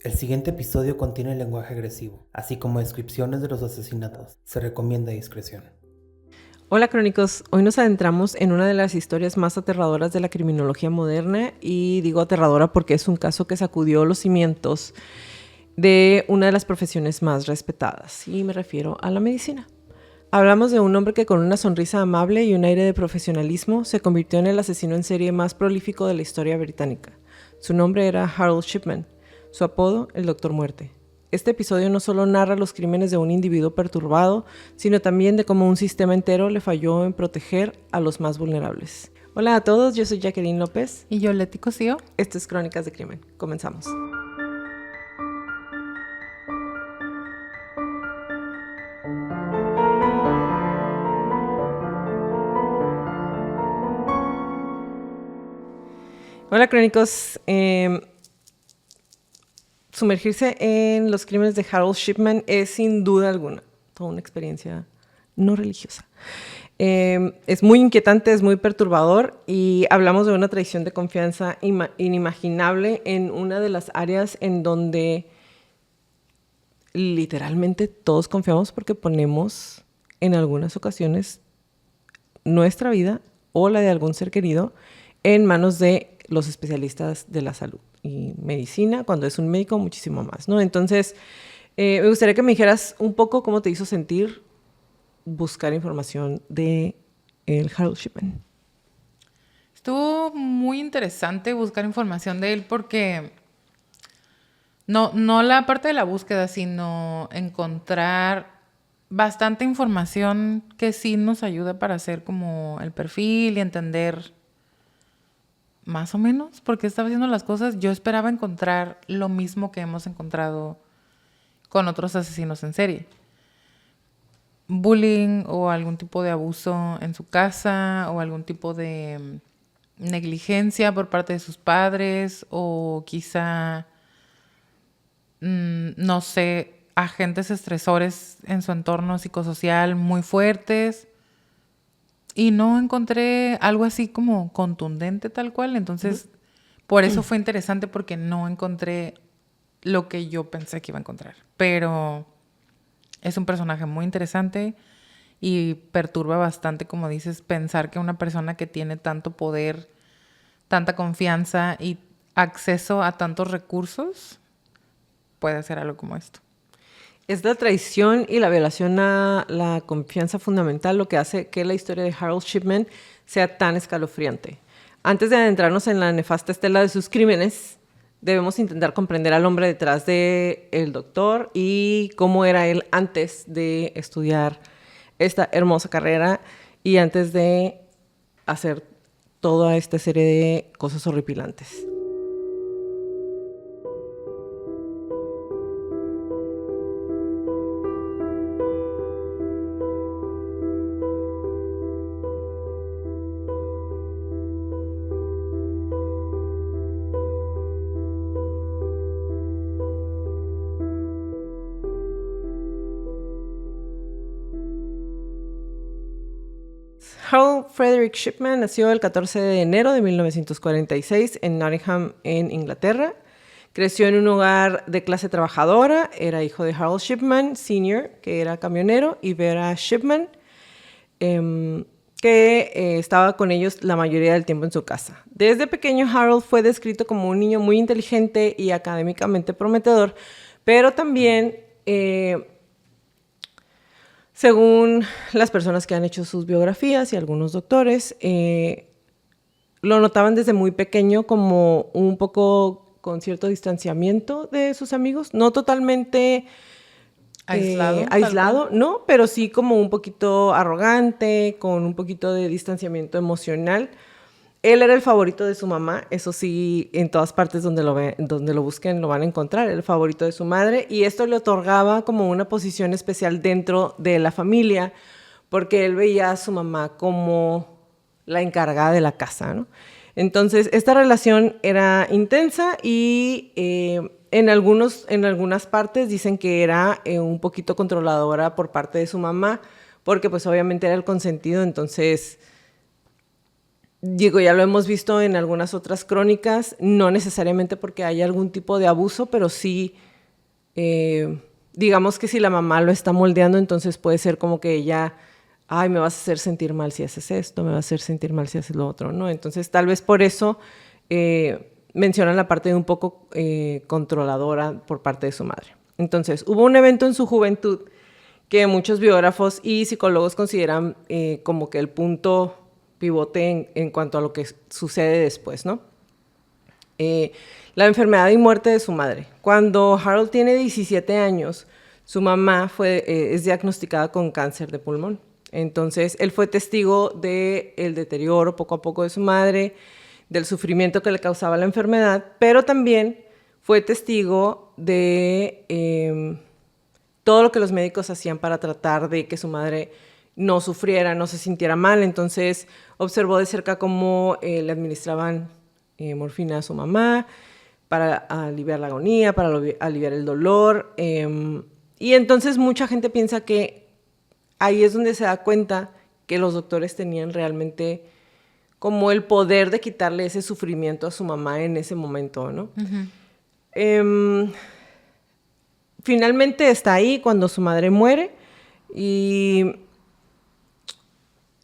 El siguiente episodio contiene lenguaje agresivo, así como descripciones de los asesinatos. Se recomienda discreción. Hola crónicos, hoy nos adentramos en una de las historias más aterradoras de la criminología moderna, y digo aterradora porque es un caso que sacudió los cimientos de una de las profesiones más respetadas, y me refiero a la medicina. Hablamos de un hombre que con una sonrisa amable y un aire de profesionalismo se convirtió en el asesino en serie más prolífico de la historia británica. Su nombre era Harold Shipman, su apodo el Doctor Muerte. Este episodio no solo narra los crímenes de un individuo perturbado, sino también de cómo un sistema entero le falló en proteger a los más vulnerables. Hola a todos, yo soy Jacqueline López. Y yo, Leti Cosío. Esto es Crónicas de Crimen. Comenzamos. Hola crónicos. Sumergirse en los crímenes de Harold Shipman es sin duda alguna toda una experiencia no religiosa. Es muy inquietante, es muy perturbador, y hablamos de una traición de confianza inimaginable en una de las áreas en donde literalmente todos confiamos porque ponemos en algunas ocasiones nuestra vida o la de algún ser querido en manos de los especialistas de la salud y medicina, cuando es un médico muchísimo más, ¿no? Entonces, me gustaría que me dijeras un poco cómo te hizo sentir buscar información de el Harold Shipman. Estuvo muy interesante buscar información de él porque no la parte de la búsqueda, sino encontrar bastante información que sí nos ayuda para hacer como el perfil y entender más o menos por qué estaba haciendo las cosas. Yo esperaba encontrar lo mismo que hemos encontrado con otros asesinos en serie. Bullying o algún tipo de abuso en su casa o algún tipo de negligencia por parte de sus padres o quizá, no sé, agentes estresores en su entorno psicosocial muy fuertes. Y no encontré algo así como contundente tal cual. Entonces, por eso fue interesante, porque no encontré lo que yo pensé que iba a encontrar. Pero es un personaje muy interesante y perturba bastante, como dices, pensar que una persona que tiene tanto poder, tanta confianza y acceso a tantos recursos puede hacer algo como esto. Es la traición y la violación a la confianza fundamental lo que hace que la historia de Harold Shipman sea tan escalofriante. Antes de adentrarnos en la nefasta estela de sus crímenes, debemos intentar comprender al hombre detrás del doctor y cómo era él antes de estudiar esta hermosa carrera y antes de hacer toda esta serie de cosas horripilantes. Harold Frederick Shipman nació el 14 de enero de 1946 en Nottingham, en Inglaterra. Creció en un hogar de clase trabajadora. Era hijo de Harold Shipman Sr., que era camionero, y Vera Shipman, que estaba con ellos la mayoría del tiempo en su casa. Desde pequeño, Harold fue descrito como un niño muy inteligente y académicamente prometedor, pero también, según las personas que han hecho sus biografías y algunos doctores, lo notaban desde muy pequeño como un poco con cierto distanciamiento de sus amigos, no totalmente aislado, no, pero sí como un poquito arrogante, con un poquito de distanciamiento emocional. Él era el favorito de su mamá, eso sí, en todas partes donde lo busquen lo van a encontrar, el favorito de su madre, y esto le otorgaba como una posición especial dentro de la familia, porque él veía a su mamá como la encargada de la casa, ¿no? Entonces, esta relación era intensa y en algunas partes dicen que era un poquito controladora por parte de su mamá, porque pues obviamente era el consentido, entonces Digo, ya lo hemos visto en algunas otras crónicas, no necesariamente porque haya algún tipo de abuso, pero sí, digamos que si la mamá lo está moldeando, entonces puede ser como que ella, ay, me vas a hacer sentir mal si haces esto, me vas a hacer sentir mal si haces lo otro, ¿no? Entonces, tal vez por eso mencionan la parte de un poco controladora por parte de su madre. Entonces, hubo un evento en su juventud que muchos biógrafos y psicólogos consideran como que el punto pivote en cuanto a lo que sucede después, ¿no? La enfermedad y muerte de su madre. Cuando Harold tiene 17 años, su mamá es diagnosticada con cáncer de pulmón. Entonces, él fue testigo del deterioro poco a poco de su madre, del sufrimiento que le causaba la enfermedad, pero también fue testigo de todo lo que los médicos hacían para tratar de que su madre no sufriera, no se sintiera mal. Entonces observó de cerca cómo le administraban morfina a su mamá para aliviar la agonía, para aliviar el dolor. Y entonces mucha gente piensa que ahí es donde se da cuenta que los doctores tenían realmente como el poder de quitarle ese sufrimiento a su mamá en ese momento, ¿no? Finalmente está ahí cuando su madre muere y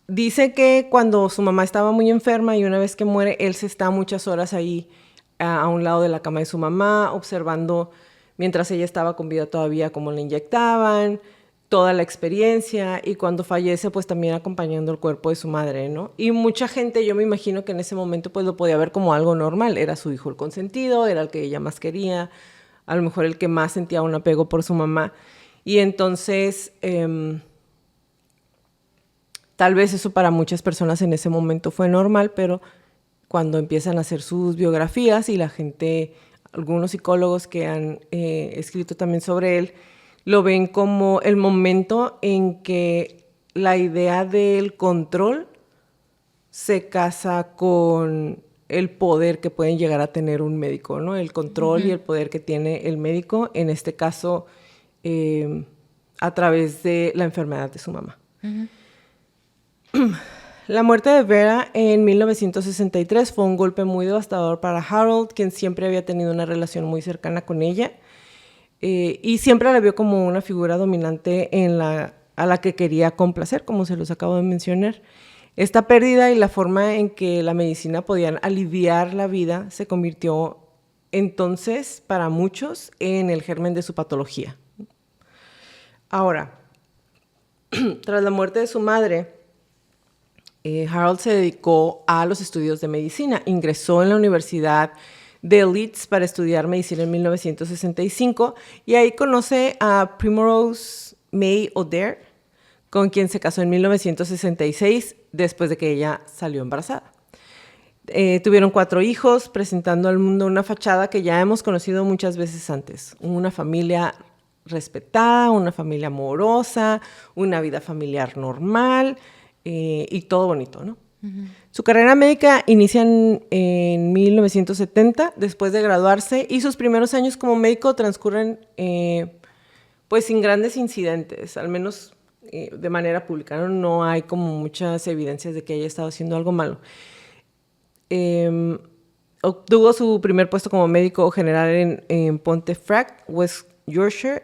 dice que cuando su mamá estaba muy enferma y una vez que muere, él se está muchas horas ahí a un lado de la cama de su mamá, observando mientras ella estaba con vida todavía cómo le inyectaban, toda la experiencia, y cuando fallece pues también acompañando el cuerpo de su madre, ¿no? Y mucha gente, yo me imagino que en ese momento pues lo podía ver como algo normal, era su hijo el consentido, era el que ella más quería, a lo mejor el que más sentía un apego por su mamá, y entonces tal vez eso para muchas personas en ese momento fue normal, pero cuando empiezan a hacer sus biografías y la gente, algunos psicólogos que han escrito también sobre él, lo ven como el momento en que la idea del control se casa con el poder que pueden llegar a tener un médico, ¿no? El control y el poder que tiene el médico, en este caso, a través de la enfermedad de su mamá. La muerte de Vera en 1963 fue un golpe muy devastador para Harold, quien siempre había tenido una relación muy cercana con ella y siempre la vio como una figura dominante a la que quería complacer, como se los acabo de mencionar. Esta pérdida y la forma en que la medicina podía aliviar la vida se convirtió entonces para muchos en el germen de su patología. Ahora, tras la muerte de su madre, Harold se dedicó a los estudios de medicina. Ingresó en la Universidad de Leeds para estudiar medicina en 1965 y ahí conoce a Primrose May O'Dare, con quien se casó en 1966 después de que ella salió embarazada. Tuvieron 4 hijos, presentando al mundo una fachada que ya hemos conocido muchas veces antes. Una familia respetada, una familia amorosa, una vida familiar normal, y todo bonito, ¿no? Su carrera médica inicia en 1970, después de graduarse, y sus primeros años como médico transcurren pues sin grandes incidentes, al menos de manera pública, ¿no? No hay como muchas evidencias de que haya estado haciendo algo malo. Obtuvo su primer puesto como médico general en Pontefract, West Yorkshire,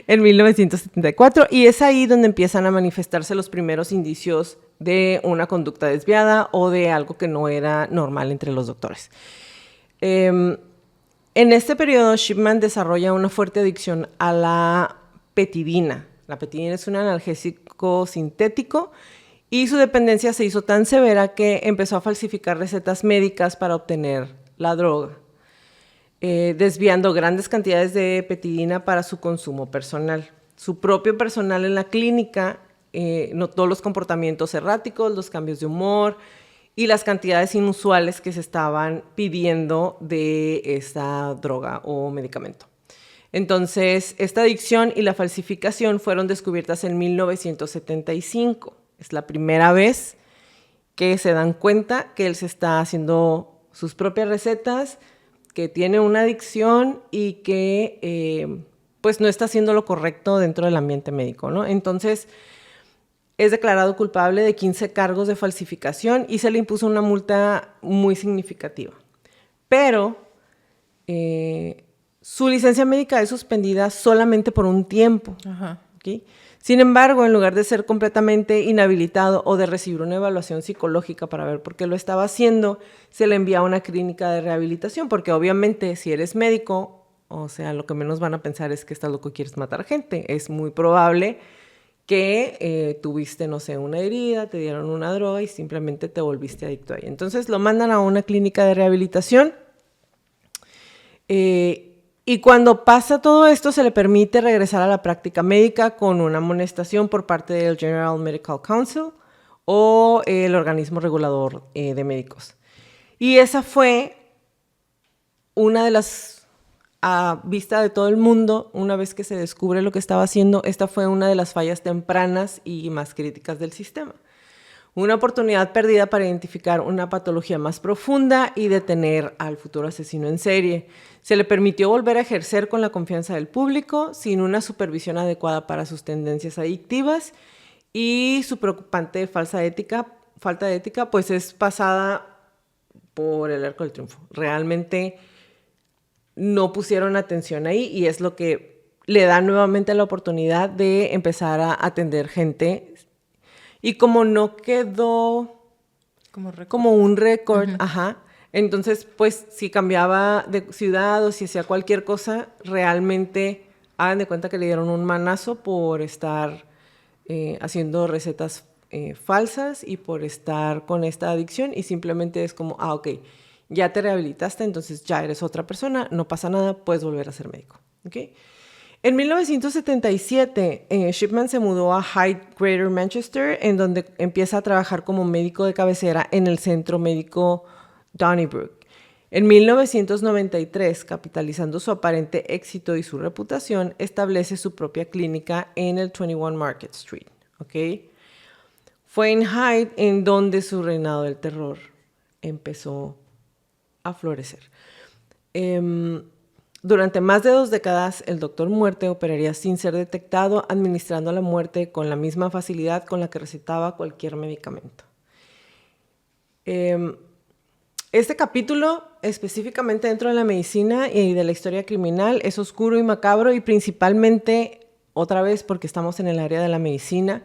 en 1974, y es ahí donde empiezan a manifestarse los primeros indicios de una conducta desviada o de algo que no era normal entre los doctores. En este periodo, Shipman desarrolla una fuerte adicción a la petidina. La petidina es un analgésico sintético y su dependencia se hizo tan severa que empezó a falsificar recetas médicas para obtener la droga, desviando grandes cantidades de petidina para su consumo personal. Su propio personal en la clínica notó los comportamientos erráticos, los cambios de humor y las cantidades inusuales que se estaban pidiendo de esta droga o medicamento. Entonces, esta adicción y la falsificación fueron descubiertas en 1975. Es la primera vez que se dan cuenta que él se está haciendo sus propias recetas, que tiene una adicción y que pues no está haciendo lo correcto dentro del ambiente médico, ¿no? Entonces, es declarado culpable de 15 cargos de falsificación y se le impuso una multa muy significativa. Pero su licencia médica es suspendida solamente por un tiempo. Ajá. ¿Okay? Sin embargo, en lugar de ser completamente inhabilitado o de recibir una evaluación psicológica para ver por qué lo estaba haciendo, se le envía a una clínica de rehabilitación, porque obviamente si eres médico, o sea, lo que menos van a pensar es que estás loco y quieres matar gente. Es muy probable que tuviste, no sé, una herida, te dieron una droga y simplemente te volviste adicto ahí. Entonces lo mandan a una clínica de rehabilitación y cuando pasa todo esto se le permite regresar a la práctica médica con una amonestación por parte del General Medical Council o el organismo regulador de médicos. Y esa fue una de las, a vista de todo el mundo, una vez que se descubre lo que estaba haciendo, esta fue una de las fallas tempranas y más críticas del sistema. Una oportunidad perdida para identificar una patología más profunda y detener al futuro asesino en serie. Se le permitió volver a ejercer con la confianza del público, sin una supervisión adecuada para sus tendencias adictivas, y su preocupante falta de ética, pues es pasada por el arco del triunfo. Realmente no pusieron atención ahí y es lo que le da nuevamente la oportunidad de empezar a atender gente. Y como no quedó como un récord, ajá, entonces pues si cambiaba de ciudad o si hacía cualquier cosa, realmente hagan de cuenta que le dieron un manazo por estar haciendo recetas falsas y por estar con esta adicción, y simplemente es como, ok, ya te rehabilitaste, entonces ya eres otra persona, no pasa nada, puedes volver a ser médico. ¿Okay? En 1977, Shipman se mudó a Hyde, Greater Manchester, en donde empieza a trabajar como médico de cabecera en el centro médico Donnybrook. En 1993, capitalizando su aparente éxito y su reputación, establece su propia clínica en el 21 Market Street. ¿Okay? Fue en Hyde en donde su reinado del terror empezó a florecer. Durante más de 2 décadas, el Doctor Muerte operaría sin ser detectado, administrando la muerte con la misma facilidad con la que recetaba cualquier medicamento. Este capítulo, específicamente dentro de la medicina y de la historia criminal, es oscuro y macabro, y principalmente, otra vez porque estamos en el área de la medicina,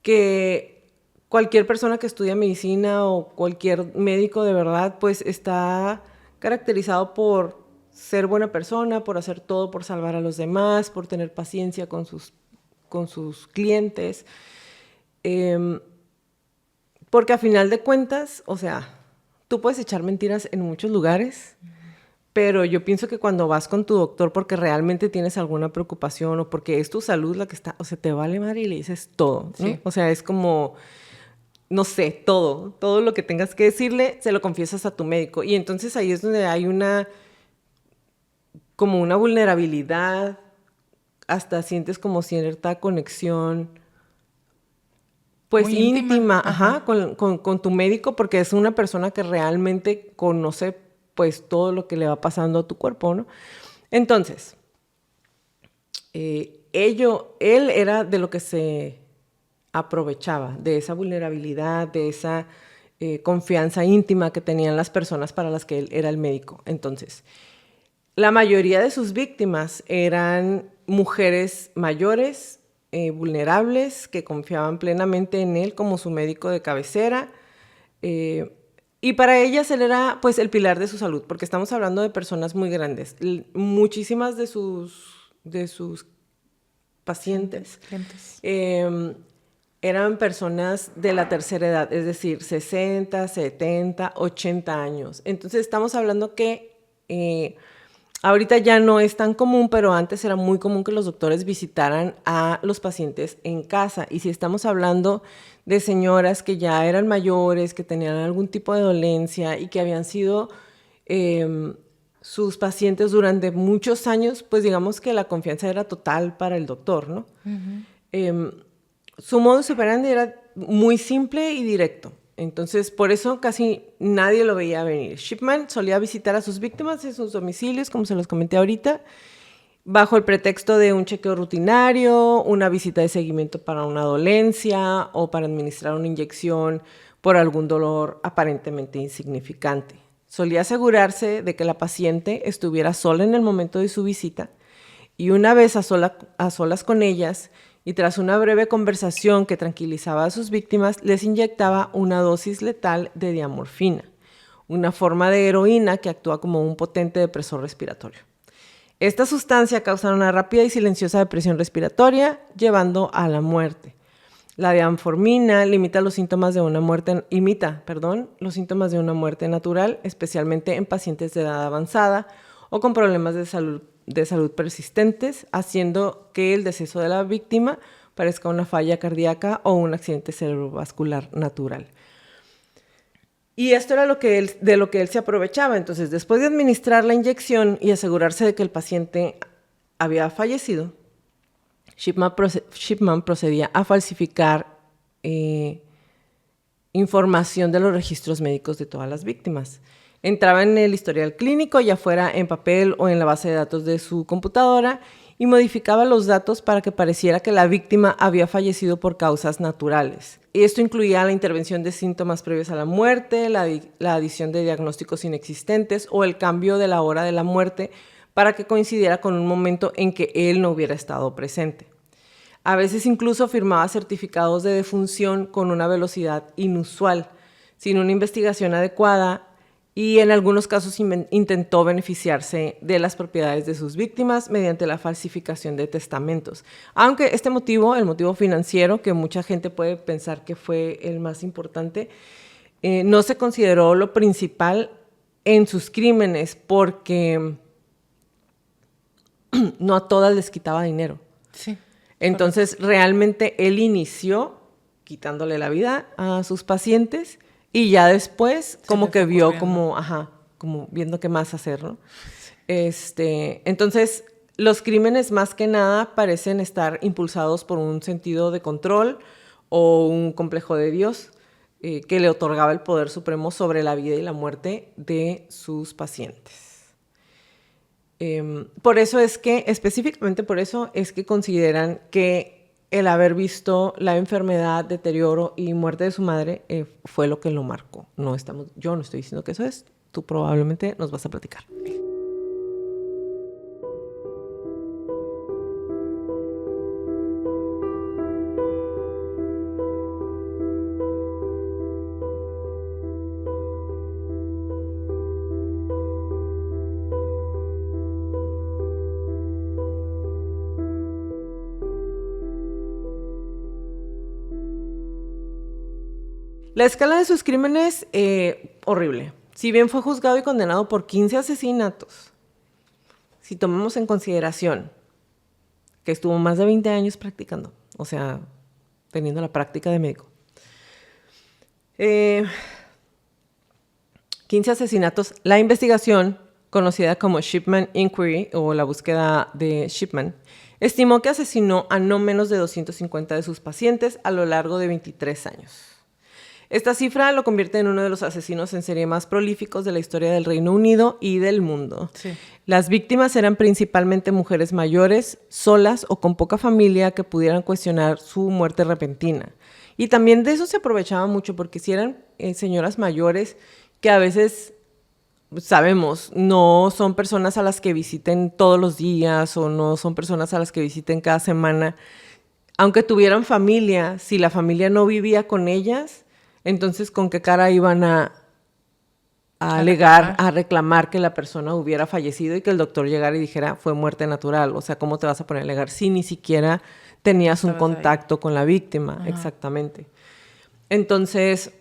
que cualquier persona que estudia medicina o cualquier médico de verdad, pues está caracterizado por ser buena persona, por hacer todo por salvar a los demás, por tener paciencia con sus clientes. Porque a final de cuentas, o sea, tú puedes echar mentiras en muchos lugares, pero yo pienso que cuando vas con tu doctor porque realmente tienes alguna preocupación o porque es tu salud la que está, o sea, te vale madre y le dices todo, ¿no? Sí. O sea, es como, no sé, todo lo que tengas que decirle, se lo confiesas a tu médico. Y entonces ahí es donde hay como una vulnerabilidad, hasta sientes como cierta conexión, pues muy íntima, ajá, con tu médico, porque es una persona que realmente conoce pues todo lo que le va pasando a tu cuerpo, ¿no? Entonces, él era de lo que se aprovechaba, de esa vulnerabilidad, de esa confianza íntima que tenían las personas para las que él era el médico. Entonces, la mayoría de sus víctimas eran mujeres mayores, vulnerables, que confiaban plenamente en él como su médico de cabecera, y para ellas él era pues el pilar de su salud, porque estamos hablando de personas muy grandes. Muchísimas de sus pacientes eran personas de la tercera edad, es decir, 60, 70, 80 años. Entonces estamos hablando que ahorita ya no es tan común, pero antes era muy común que los doctores visitaran a los pacientes en casa. Y si estamos hablando de señoras que ya eran mayores, que tenían algún tipo de dolencia y que habían sido sus pacientes durante muchos años, pues digamos que la confianza era total para el doctor, ¿no? Uh-huh. Su modus operandi era muy simple y directo. Entonces, por eso casi nadie lo veía venir. Shipman solía visitar a sus víctimas en sus domicilios, como se los comenté ahorita, bajo el pretexto de un chequeo rutinario, una visita de seguimiento para una dolencia o para administrar una inyección por algún dolor aparentemente insignificante. Solía asegurarse de que la paciente estuviera sola en el momento de su visita y una vez a solas con ellas y tras una breve conversación que tranquilizaba a sus víctimas, les inyectaba una dosis letal de diamorfina, una forma de heroína que actúa como un potente depresor respiratorio. Esta sustancia causa una rápida y silenciosa depresión respiratoria, llevando a la muerte. La diamorfina imita los síntomas de una muerte natural, especialmente en pacientes de edad avanzada o con problemas de salud persistentes, haciendo que el deceso de la víctima parezca una falla cardíaca o un accidente cerebrovascular natural. Y esto era de lo que él se aprovechaba. Entonces, después de administrar la inyección y asegurarse de que el paciente había fallecido, Shipman procedía a falsificar información de los registros médicos de todas las víctimas. Entraba en el historial clínico, ya fuera en papel o en la base de datos de su computadora, y modificaba los datos para que pareciera que la víctima había fallecido por causas naturales. Y esto incluía la intervención de síntomas previos a la muerte, la adición de diagnósticos inexistentes o el cambio de la hora de la muerte para que coincidiera con un momento en que él no hubiera estado presente. A veces incluso firmaba certificados de defunción con una velocidad inusual, sin una investigación adecuada, y en algunos casos intentó beneficiarse de las propiedades de sus víctimas mediante la falsificación de testamentos. Aunque el motivo financiero, que mucha gente puede pensar que fue el más importante, no se consideró lo principal en sus crímenes, porque no a todas les quitaba dinero. Sí. Entonces, realmente él inició quitándole la vida a sus pacientes y ya después como que vio como viendo qué más hacer, ¿no? Entonces, los crímenes más que nada parecen estar impulsados por un sentido de control o un complejo de Dios que le otorgaba el poder supremo sobre la vida y la muerte de sus pacientes. Específicamente por eso es que consideran que el haber visto la enfermedad, deterioro y muerte de su madre fue lo que lo marcó. Yo no estoy diciendo que eso es, tú probablemente nos vas a platicar. La escala de sus crímenes, horrible. Si bien fue juzgado y condenado por 15 asesinatos, si tomamos en consideración que estuvo más de 20 años practicando, o sea, teniendo la práctica de médico, 15 asesinatos, la investigación, conocida como Shipman Inquiry o la búsqueda de Shipman, estimó que asesinó a no menos de 250 de sus pacientes a lo largo de 23 años. Esta cifra lo convierte en uno de los asesinos en serie más prolíficos de la historia del Reino Unido y del mundo. Sí. Las víctimas eran principalmente mujeres mayores, solas o con poca familia que pudieran cuestionar su muerte repentina. Y también de eso se aprovechaba mucho, porque si eran señoras mayores que a veces, sabemos, no son personas a las que visiten todos los días o no son personas a las que visiten cada semana. Aunque tuvieran familia, si la familia no vivía con ellas, entonces, ¿con qué cara iban a alegar, a reclamar que la persona hubiera fallecido y que el doctor llegara y dijera fue muerte natural? O sea, ¿cómo te vas a poner a alegar si ni siquiera tenías un contacto con la víctima? Ajá. Exactamente. Entonces,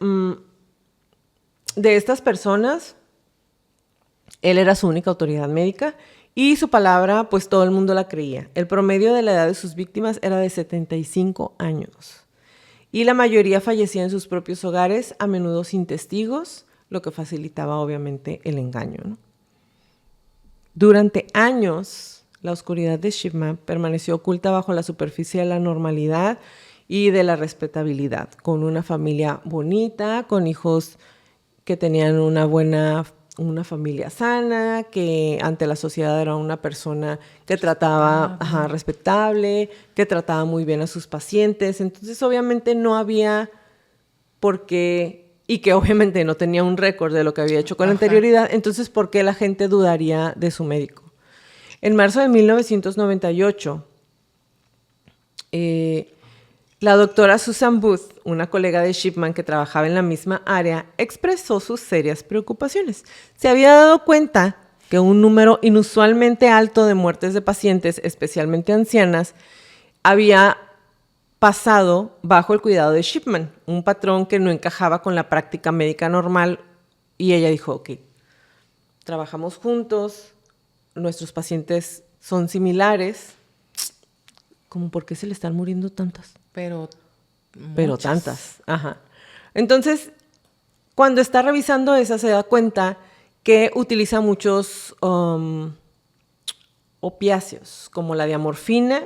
de estas personas, él era su única autoridad médica y su palabra, pues todo el mundo la creía. El promedio de la edad de sus víctimas era de 75 años. Y la mayoría fallecía en sus propios hogares, a menudo sin testigos, lo que facilitaba obviamente el engaño, ¿no? Durante años, la oscuridad de Shipman permaneció oculta bajo la superficie de la normalidad y de la respetabilidad, con una familia bonita, con hijos que tenían una buena una familia sana, que ante la sociedad era una persona que trataba respetable, que trataba muy bien a sus pacientes. Entonces, obviamente no había por qué, y que obviamente no tenía un récord de lo que había hecho con anterioridad. Entonces, ¿por qué la gente dudaría de su médico? En marzo de 1998, la doctora Susan Booth, una colega de Shipman que trabajaba en la misma área, expresó sus serias preocupaciones. Se había dado cuenta que un número inusualmente alto de muertes de pacientes, especialmente ancianas, había pasado bajo el cuidado de Shipman, un patrón que no encajaba con la práctica médica normal. Y ella dijo, ok, trabajamos juntos, nuestros pacientes son similares, ¿cómo por qué se le están muriendo tantas? Pero tantas, ajá. Entonces, cuando está revisando esa, se da cuenta que utiliza muchos opiáceos, como la diamorfina,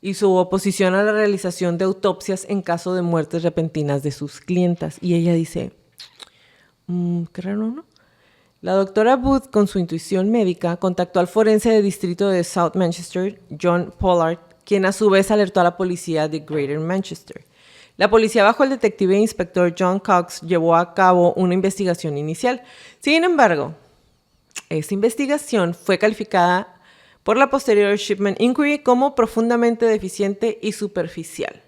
y su oposición a la realización de autopsias en caso de muertes repentinas de sus clientas. Y ella dice, qué raro, ¿no? La doctora Booth, con su intuición médica, contactó al forense de distrito de South Manchester, John Pollard, quien a su vez alertó a la policía de Greater Manchester. La policía, bajo el detective e inspector John Cox, llevó a cabo una investigación inicial. Sin embargo, esta investigación fue calificada por la posterior Shipman Inquiry como profundamente deficiente y superficial.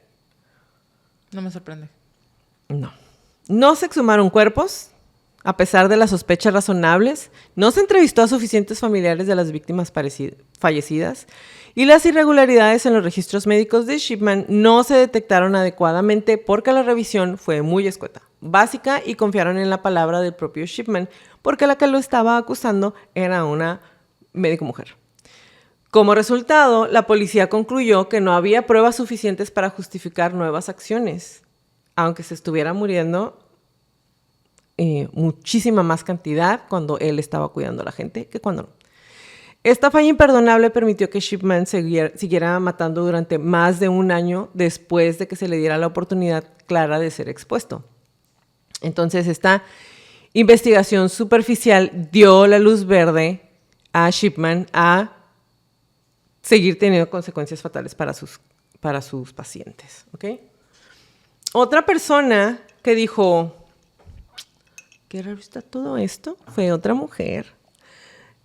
No me sorprende. No se exhumaron cuerpos, a pesar de las sospechas razonables. No se entrevistó a suficientes familiares de las víctimas fallecidas. Y las irregularidades en los registros médicos de Shipman no se detectaron adecuadamente porque la revisión fue muy escueta, básica, y confiaron en la palabra del propio Shipman porque la que lo estaba acusando era una médico mujer. Como resultado, la policía concluyó que no había pruebas suficientes para justificar nuevas acciones, aunque se estuviera muriendo muchísima más cantidad cuando él estaba cuidando a la gente que cuando no. Esta falla imperdonable permitió que Shipman siguiera matando durante más de un año después de que se le diera la oportunidad clara de ser expuesto. Entonces, esta investigación superficial dio la luz verde a Shipman a seguir teniendo consecuencias fatales para sus pacientes. ¿Okay? Otra persona que dijo, qué raro está todo esto, fue otra mujer,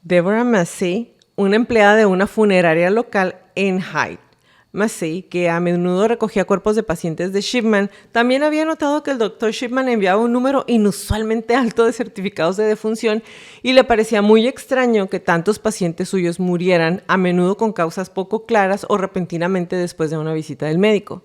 Deborah Massey, una empleada de una funeraria local en Hyde. Massey, que a menudo recogía cuerpos de pacientes de Shipman, también había notado que el Dr. Shipman enviaba un número inusualmente alto de certificados de defunción y le parecía muy extraño que tantos pacientes suyos murieran, a menudo con causas poco claras o repentinamente después de una visita del médico.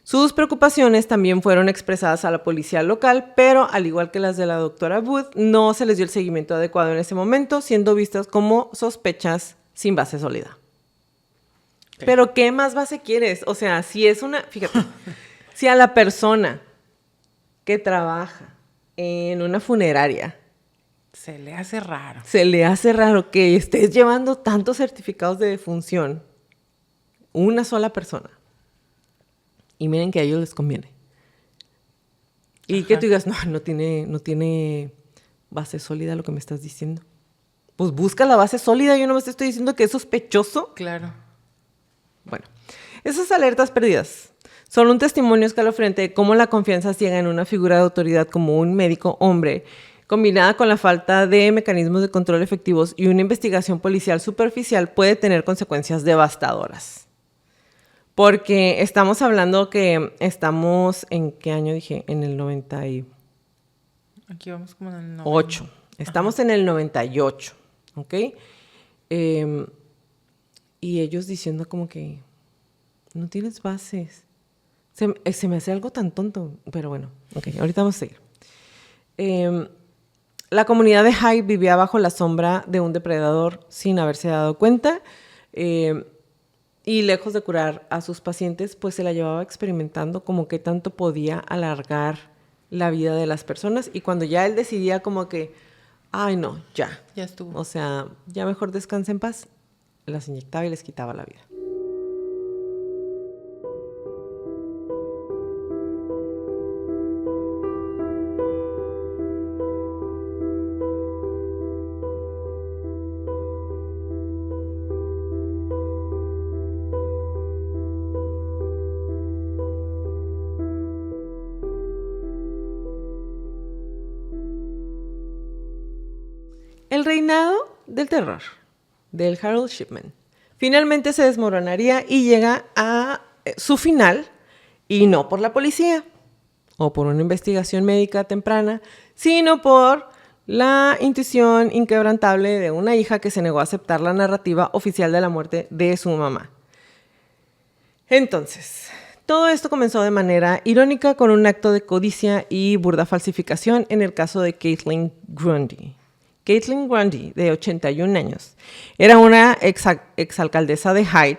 Sus preocupaciones también fueron expresadas a la policía local, pero al igual que las de la doctora Booth, no se les dio el seguimiento adecuado en ese momento, siendo vistas como sospechas sin base sólida. Okay. Pero ¿qué más base quieres? O sea, si es una... Fíjate, si a la persona que trabaja en una funeraria se le hace raro que estés llevando tantos certificados de defunción, una sola persona. Y miren que a ellos les conviene. Y que tú digas, no tiene base sólida lo que me estás diciendo. Pues busca la base sólida, yo no me estoy diciendo que es sospechoso. Claro. Bueno, esas alertas perdidas son un testimonio escalofriante de cómo la confianza ciega en una figura de autoridad como un médico hombre, combinada con la falta de mecanismos de control efectivos y una investigación policial superficial, puede tener consecuencias devastadoras. Porque estamos hablando que estamos, ¿en qué año dije? En el 98. Aquí vamos como en el 90. Estamos en el 98, ¿ok? Y ellos diciendo como que no tienes bases. Se me hace algo tan tonto, pero bueno, ok, ahorita vamos a seguir. La comunidad de Hyde vivía bajo la sombra de un depredador sin haberse dado cuenta. Y lejos de curar a sus pacientes, pues se la llevaba experimentando como que tanto podía alargar la vida de las personas. Y cuando ya él decidía como que, ay no, ya estuvo. O sea, ya mejor descansa en paz, las inyectaba y les quitaba la vida. El reinado del terror del Harold Shipman finalmente se desmoronaría y llega a su final, y no por la policía o por una investigación médica temprana, sino por la intuición inquebrantable de una hija que se negó a aceptar la narrativa oficial de la muerte de su mamá. Entonces, todo esto comenzó de manera irónica con un acto de codicia y burda falsificación en el caso de Caitlin Grundy. Caitlin Grundy, de 81 años, era una exalcaldesa de Hyde.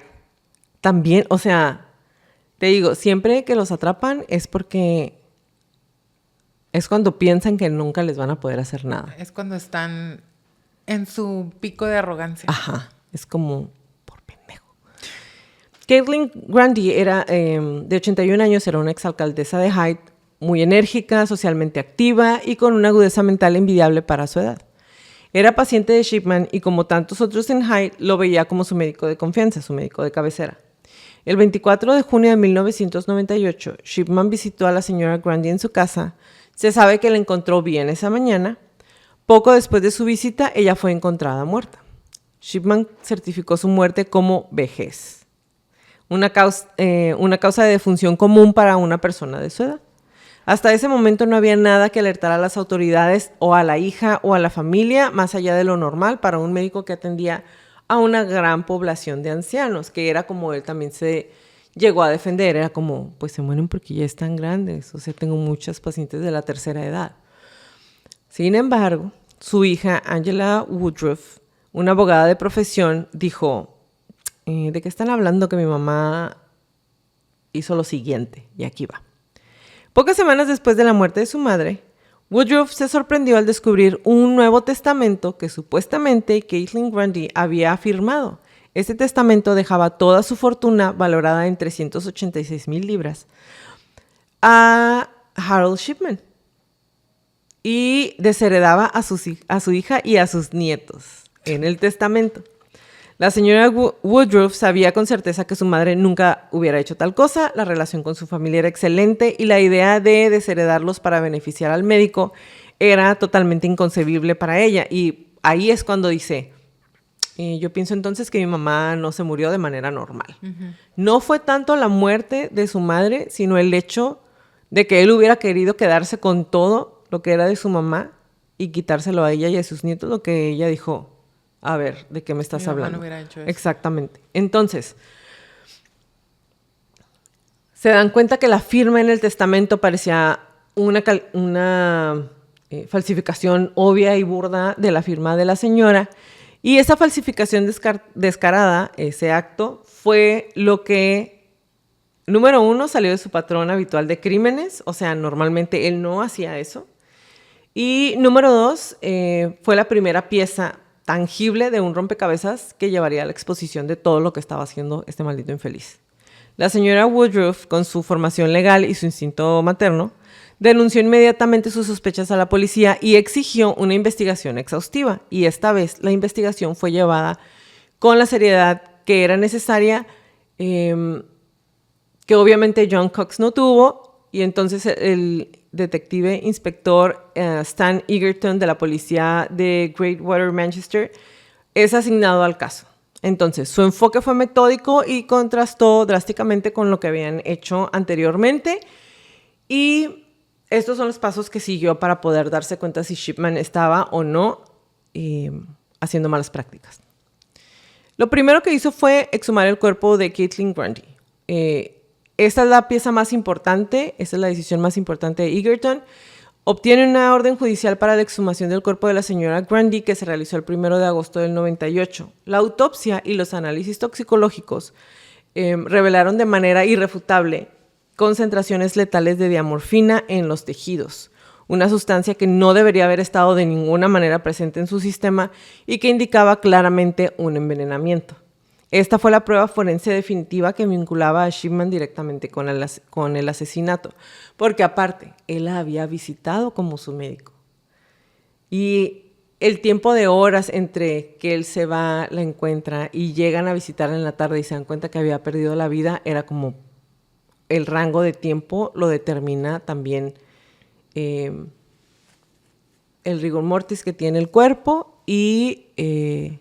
También, o sea, te digo, siempre que los atrapan es porque es cuando piensan que nunca les van a poder hacer nada. Es cuando están en su pico de arrogancia. Ajá, es como por pendejo. Caitlin Grundy era de 81 años, era una exalcaldesa de Hyde, muy enérgica, socialmente activa y con una agudeza mental envidiable para su edad. Era paciente de Shipman y como tantos otros en Hyde, lo veía como su médico de confianza, su médico de cabecera. El 24 de junio de 1998, Shipman visitó a la señora Grundy en su casa. Se sabe que la encontró bien esa mañana. Poco después de su visita, ella fue encontrada muerta. Shipman certificó su muerte como vejez, una causa de defunción común para una persona de su edad. Hasta ese momento no había nada que alertara a las autoridades o a la hija o a la familia, más allá de lo normal para un médico que atendía a una gran población de ancianos, que era como él también se llegó a defender. Era como, pues se mueren porque ya están grandes, o sea, tengo muchas pacientes de la tercera edad. Sin embargo, su hija Angela Woodruff, una abogada de profesión, dijo, ¿de qué están hablando? Que mi mamá hizo lo siguiente, y aquí va. Pocas semanas después de la muerte de su madre, Woodruff se sorprendió al descubrir un Nuevo Testamento que supuestamente Caitlin Grundy había firmado. Este testamento dejaba toda su fortuna, valorada en 386,000 libras, a Harold Shipman y desheredaba a su hija y a sus nietos en el testamento. La señora Woodruff sabía con certeza que su madre nunca hubiera hecho tal cosa, la relación con su familia era excelente y la idea de desheredarlos para beneficiar al médico era totalmente inconcebible para ella. Y ahí es cuando dice, yo pienso entonces que mi mamá no se murió de manera normal. Uh-huh. No fue tanto la muerte de su madre, sino el hecho de que él hubiera querido quedarse con todo lo que era de su mamá y quitárselo a ella y a sus nietos, lo que ella dijo. A ver, ¿de qué me estás hablando? No hubiera hecho eso. Exactamente. Entonces, se dan cuenta que la firma en el testamento parecía una falsificación obvia y burda de la firma de la señora. Y esa falsificación descarada, ese acto, fue lo que, número uno, salió de su patrón habitual de crímenes. O sea, normalmente él no hacía eso. Y número dos, fue la primera pieza tangible de un rompecabezas que llevaría a la exposición de todo lo que estaba haciendo este maldito infeliz. La señora Woodruff, con su formación legal y su instinto materno, denunció inmediatamente sus sospechas a la policía y exigió una investigación exhaustiva. Y esta vez la investigación fue llevada con la seriedad que era necesaria, que obviamente John Cox no tuvo, y entonces el detective inspector Stan Egerton de la policía de Greatwater, Manchester, es asignado al caso. Entonces, su enfoque fue metódico y contrastó drásticamente con lo que habían hecho anteriormente. Y estos son los pasos que siguió para poder darse cuenta si Shipman estaba o no haciendo malas prácticas. Lo primero que hizo fue exhumar el cuerpo de Caitlin Grundy. Esta es la pieza más importante, esta es la decisión más importante de Egerton. Obtiene una orden judicial para la exhumación del cuerpo de la señora Grundy que se realizó el 1 de agosto del 98. La autopsia y los análisis toxicológicos revelaron de manera irrefutable concentraciones letales de diamorfina en los tejidos, una sustancia que no debería haber estado de ninguna manera presente en su sistema y que indicaba claramente un envenenamiento. Esta fue la prueba forense definitiva que vinculaba a Shipman directamente con el asesinato, porque aparte, él la había visitado como su médico. Y el tiempo de horas entre que él se va, la encuentra y llegan a visitarla en la tarde y se dan cuenta que había perdido la vida, era como el rango de tiempo lo determina también el rigor mortis que tiene el cuerpo y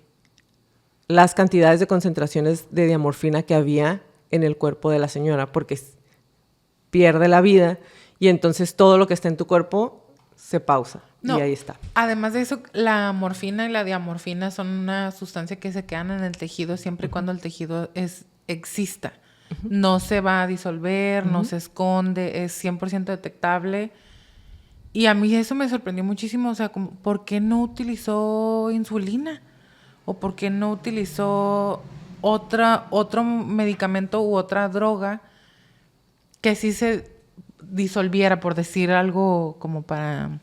las cantidades de concentraciones de diamorfina que había en el cuerpo de la señora, porque pierde la vida y entonces todo lo que está en tu cuerpo se pausa. No, y ahí está. Además de eso, la morfina y la diamorfina son una sustancia que se quedan en el tejido siempre y cuando el tejido exista. No se va a disolver, no se esconde, es 100% detectable. Y a mí eso me sorprendió muchísimo, o sea, como, ¿por qué no utilizó insulina? ¿O por qué no utilizó otro medicamento u otra droga que sí se disolviera, por decir algo como para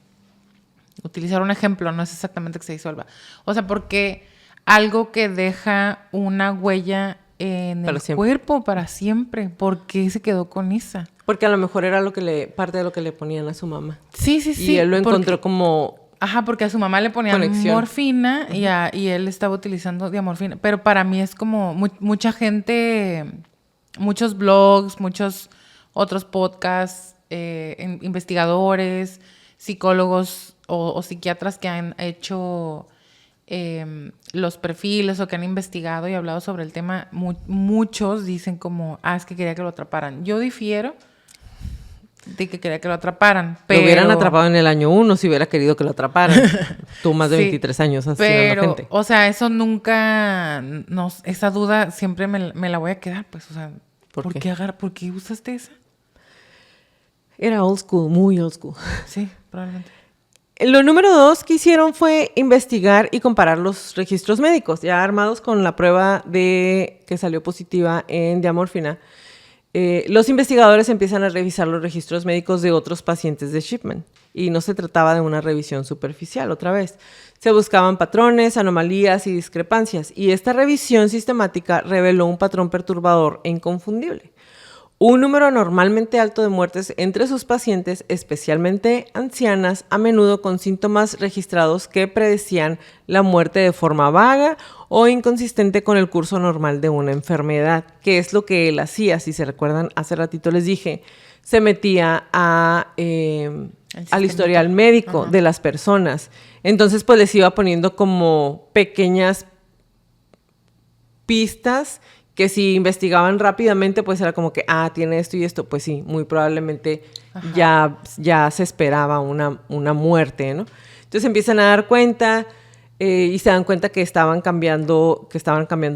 utilizar un ejemplo, no es exactamente que se disuelva. O sea, porque algo que deja una huella en el cuerpo para siempre, ¿por qué se quedó con esa? Porque a lo mejor era parte de lo que le ponían a su mamá. Sí. Y él lo encontró como... Ajá, porque a su mamá le ponían morfina y él estaba utilizando diamorfina. Pero para mí es como mucha gente, muchos blogs, muchos otros podcasts, investigadores, psicólogos o psiquiatras que han hecho los perfiles o que han investigado y hablado sobre el tema, muchos dicen como, es que quería que lo atraparan. Yo difiero de que quería que lo atrparan, pero... Lo hubieran atrapado en el año 1 si hubiera querido que lo atraparan. Tú más de 23 años asesinando gente. O sea, eso nunca... esa duda siempre me la voy a quedar, pues, o sea... ¿Por qué usaste esa? Era old school, muy old school. Sí, probablemente. Lo número 2 que hicieron fue investigar y comparar los registros médicos, ya armados con la prueba que salió positiva en diamorfina. Los investigadores empiezan a revisar los registros médicos de otros pacientes de Shipman. Y no se trataba de una revisión superficial, otra vez. Se buscaban patrones, anomalías y discrepancias. Y esta revisión sistemática reveló un patrón perturbador e inconfundible. Un número anormalmente alto de muertes entre sus pacientes, especialmente ancianas, a menudo con síntomas registrados que predecían la muerte de forma vaga o inconsistente con el curso normal de una enfermedad, que es lo que él hacía. Si se recuerdan, hace ratito les dije, se metía al historial médico de las personas. Entonces, pues les iba poniendo como pequeñas pistas que si investigaban rápidamente, pues era como que, tiene esto y esto. Pues sí, muy probablemente ya se esperaba una muerte, ¿no? Entonces empiezan a dar cuenta y se dan cuenta que estaban cambiando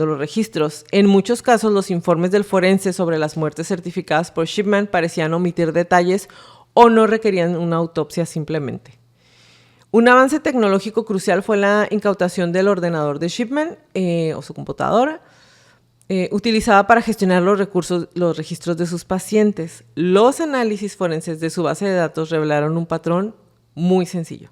los registros. En muchos casos, los informes del forense sobre las muertes certificadas por Shipman parecían omitir detalles o no requerían una autopsia simplemente. Un avance tecnológico crucial fue la incautación del ordenador de Shipman o su computadora, utilizada para gestionar los registros de sus pacientes. Los análisis forenses de su base de datos revelaron un patrón muy sencillo.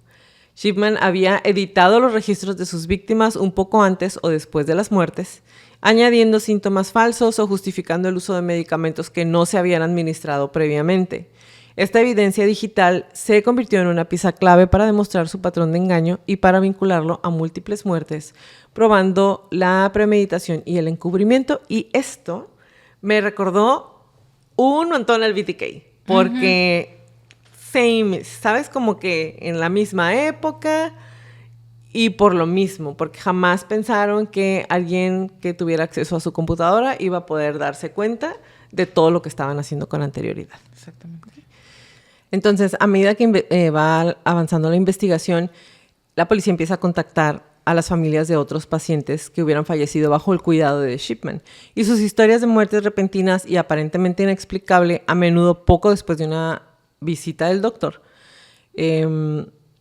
Shipman había editado los registros de sus víctimas un poco antes o después de las muertes, añadiendo síntomas falsos o justificando el uso de medicamentos que no se habían administrado previamente. Esta evidencia digital se convirtió en una pieza clave para demostrar su patrón de engaño y para vincularlo a múltiples muertes, probando la premeditación y el encubrimiento. Y esto me recordó un montón al BTK, porque same, ¿sabes? Como que en la misma época y por lo mismo, porque jamás pensaron que alguien que tuviera acceso a su computadora iba a poder darse cuenta de todo lo que estaban haciendo con anterioridad. Exactamente. Entonces, a medida que va avanzando la investigación, la policía empieza a contactar a las familias de otros pacientes que hubieran fallecido bajo el cuidado de Shipman. Y sus historias de muertes repentinas y aparentemente inexplicable, a menudo poco después de una visita del doctor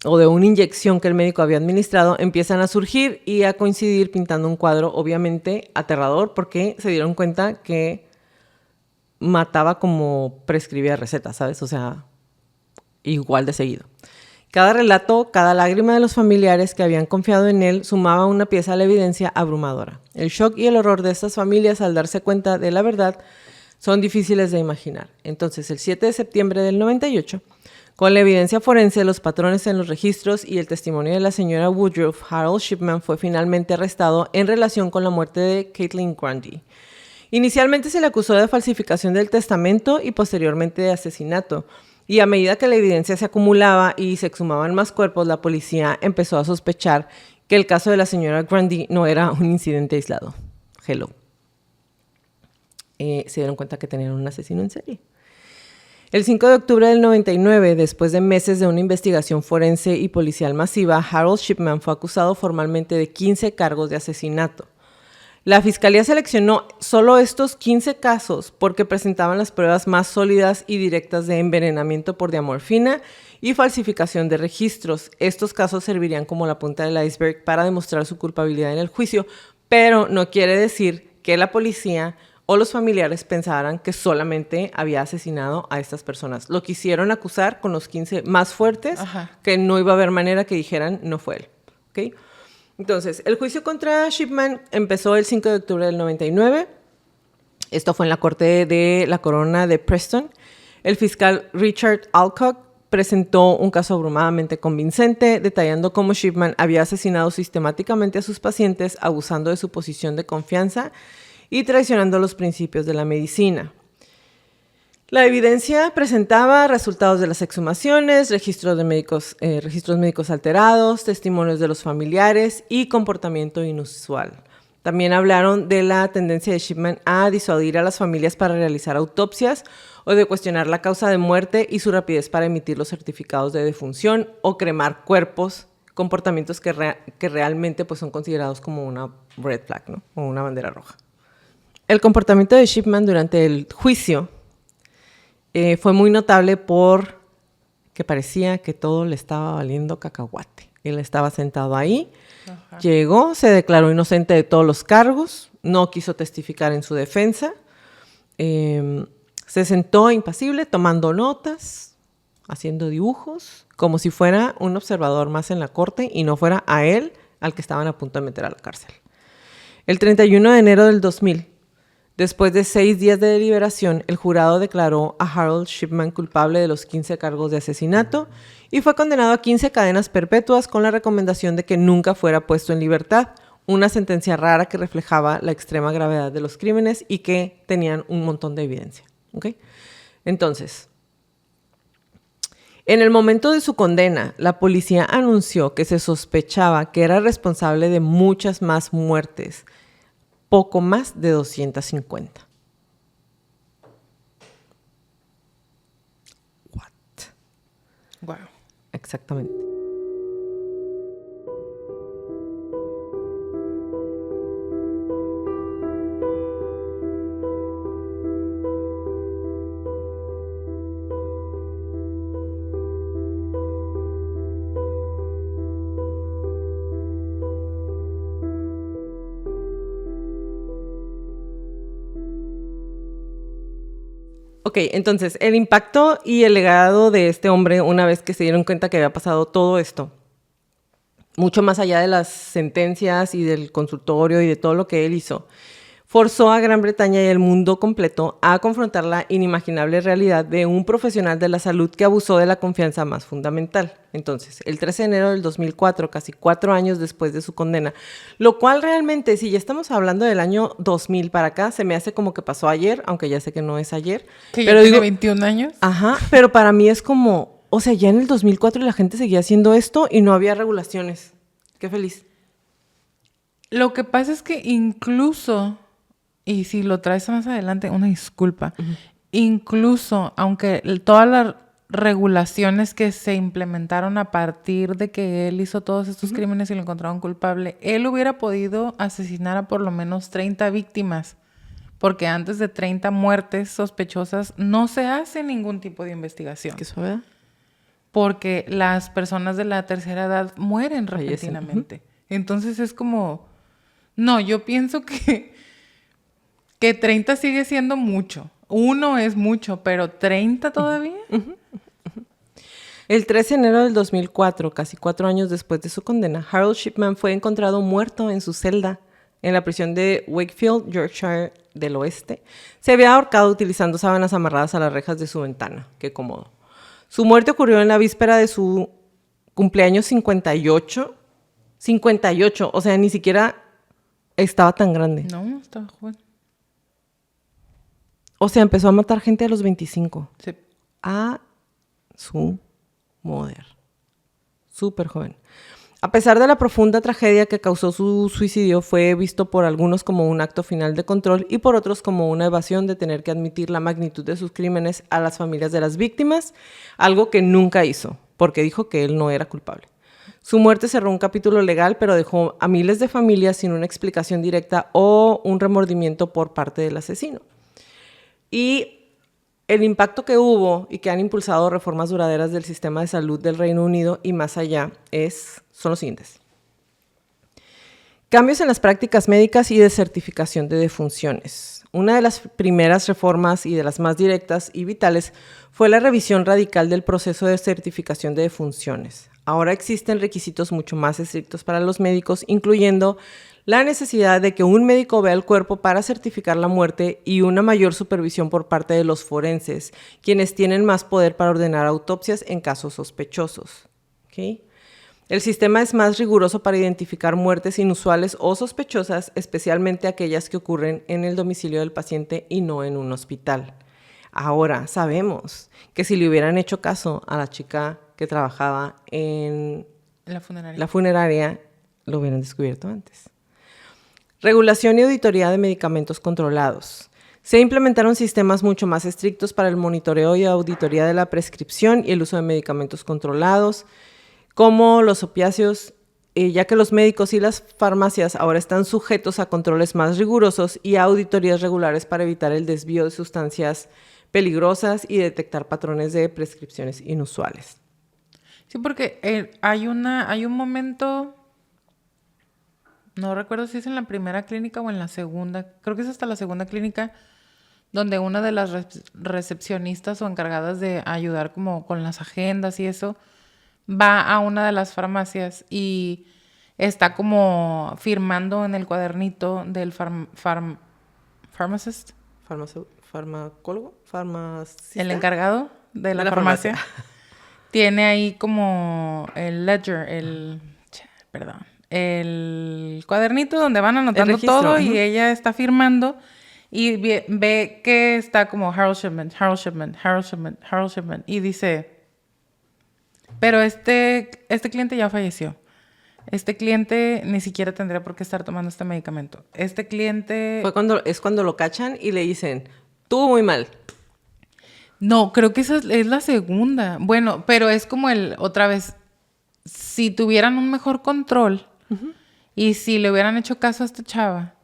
o de una inyección que el médico había administrado, empiezan a surgir y a coincidir pintando un cuadro obviamente aterrador, porque se dieron cuenta que mataba como prescribía recetas, ¿sabes? O sea, igual de seguido. Cada relato, cada lágrima de los familiares que habían confiado en él sumaba una pieza a la evidencia abrumadora. El shock y el horror de estas familias al darse cuenta de la verdad son difíciles de imaginar. Entonces, el 7 de septiembre del 98, con la evidencia forense, los patrones en los registros y el testimonio de la señora Woodruff, Harold Shipman fue finalmente arrestado en relación con la muerte de Caitlin Grundy. Inicialmente se le acusó de falsificación del testamento y posteriormente de asesinato. Y a medida que la evidencia se acumulaba y se exhumaban más cuerpos, la policía empezó a sospechar que el caso de la señora Grundy no era un incidente aislado. Hello. Se dieron cuenta que tenían un asesino en serie. El 5 de octubre del 99, después de meses de una investigación forense y policial masiva, Harold Shipman fue acusado formalmente de 15 cargos de asesinato. La fiscalía seleccionó solo estos 15 casos porque presentaban las pruebas más sólidas y directas de envenenamiento por diamorfina y falsificación de registros. Estos casos servirían como la punta del iceberg para demostrar su culpabilidad en el juicio, pero no quiere decir que la policía o los familiares pensaran que solamente había asesinado a estas personas. Lo quisieron acusar con los 15 más fuertes, que no iba a haber manera que dijeran no fue él. ¿Okay? Entonces, el juicio contra Shipman empezó el 5 de octubre del 99. Esto fue en la corte de la corona de Preston. El fiscal Richard Alcock presentó un caso abrumadamente convincente, detallando cómo Shipman había asesinado sistemáticamente a sus pacientes, abusando de su posición de confianza y traicionando los principios de la medicina. La evidencia presentaba resultados de las exhumaciones, registros médicos alterados, testimonios de los familiares y comportamiento inusual. También hablaron de la tendencia de Shipman a disuadir a las familias para realizar autopsias o de cuestionar la causa de muerte y su rapidez para emitir los certificados de defunción o cremar cuerpos, comportamientos que realmente pues, son considerados como una red flag, ¿no? O una bandera roja. El comportamiento de Shipman durante el juicio fue muy notable por que parecía que todo le estaba valiendo cacahuate. Él estaba sentado ahí, llegó, se declaró inocente de todos los cargos, no quiso testificar en su defensa, se sentó impasible tomando notas, haciendo dibujos, como si fuera un observador más en la corte y no fuera a él al que estaban a punto de meter a la cárcel. El 31 de enero del 2000, después de 6 días de deliberación, el jurado declaró a Harold Shipman culpable de los 15 cargos de asesinato y fue condenado a 15 cadenas perpetuas con la recomendación de que nunca fuera puesto en libertad, una sentencia rara que reflejaba la extrema gravedad de los crímenes y que tenían un montón de evidencia. ¿Okay? Entonces, en el momento de su condena, la policía anunció que se sospechaba que era responsable de muchas más muertes, poco más de 250. What? Wow. Exactamente. Ok, entonces, el impacto y el legado de este hombre, una vez que se dieron cuenta que había pasado todo esto, mucho más allá de las sentencias y del consultorio y de todo lo que él hizo, forzó a Gran Bretaña y el mundo completo a confrontar la inimaginable realidad de un profesional de la salud que abusó de la confianza más fundamental. Entonces, el 13 de enero del 2004, casi 4 años después de su condena, lo cual realmente, si ya estamos hablando del año 2000 para acá, se me hace como que pasó ayer, aunque ya sé que no es ayer. Que pero ya tiene 21 años. Ajá, pero para mí es como, o sea, ya en el 2004 la gente seguía haciendo esto y no había regulaciones. Qué feliz. Lo que pasa es que incluso, y si lo traes más adelante, una disculpa, incluso aunque todas las regulaciones que se implementaron a partir de que él hizo todos estos crímenes y lo encontraron culpable, él hubiera podido asesinar a por lo menos 30 víctimas, porque antes de 30 muertes sospechosas no se hace ningún tipo de investigación. ¿Qué suave? Porque las personas de la tercera edad mueren repentinamente. Entonces es como, no, yo pienso que 30 sigue siendo mucho. 1 es mucho, pero 30 todavía. El 13 de enero del 2004, casi 4 años después de su condena, Harold Shipman fue encontrado muerto en su celda en la prisión de Wakefield, Yorkshire del Oeste. Se había ahorcado utilizando sábanas amarradas a las rejas de su ventana. Qué cómodo. Su muerte ocurrió en la víspera de su cumpleaños 58. 58, o sea, ni siquiera estaba tan grande. No, estaba joven. O sea, empezó a matar gente a los 25. Sí. A su moder. Súper joven. A pesar de la profunda tragedia que causó su suicidio, fue visto por algunos como un acto final de control y por otros como una evasión de tener que admitir la magnitud de sus crímenes a las familias de las víctimas, algo que nunca hizo, porque dijo que él no era culpable. Su muerte cerró un capítulo legal, pero dejó a miles de familias sin una explicación directa o un remordimiento por parte del asesino. Y el impacto que hubo y que han impulsado reformas duraderas del sistema de salud del Reino Unido y más allá son los siguientes. Cambios en las prácticas médicas y de certificación de defunciones. Una de las primeras reformas y de las más directas y vitales fue la revisión radical del proceso de certificación de defunciones. Ahora existen requisitos mucho más estrictos para los médicos, incluyendo la necesidad de que un médico vea el cuerpo para certificar la muerte y una mayor supervisión por parte de los forenses, quienes tienen más poder para ordenar autopsias en casos sospechosos. ¿Okay? El sistema es más riguroso para identificar muertes inusuales o sospechosas, especialmente aquellas que ocurren en el domicilio del paciente y no en un hospital. Ahora sabemos que si le hubieran hecho caso a la chica que trabajaba en la funeraria, lo hubieran descubierto antes. Regulación y auditoría de medicamentos controlados. Se implementaron sistemas mucho más estrictos para el monitoreo y auditoría de la prescripción y el uso de medicamentos controlados, como los opiáceos, ya que los médicos y las farmacias ahora están sujetos a controles más rigurosos y a auditorías regulares para evitar el desvío de sustancias peligrosas y detectar patrones de prescripciones inusuales. Sí, porque hay un momento, no recuerdo si es en la primera clínica o en la segunda, creo que es hasta la segunda clínica, donde una de las recepcionistas o encargadas de ayudar como con las agendas y eso, va a una de las farmacias y está como firmando en el cuadernito del pharmacist. ¿Farmacólogo? ¿Farmacista? El encargado de la farmacia. Tiene ahí como el ledger, el cuadernito donde van anotando todo y ella está firmando y ve que está como Harold Shipman, Harold Shipman, Harold Shipman, Harold Shipman y dice, pero este cliente ya falleció. Este cliente ni siquiera tendría por qué estar tomando este medicamento. Este cliente... Es cuando lo cachan y le dicen, estuvo muy mal. No, creo que esa es la segunda. Bueno, pero es como otra vez, si tuvieran un mejor control y si le hubieran hecho caso a esta chava,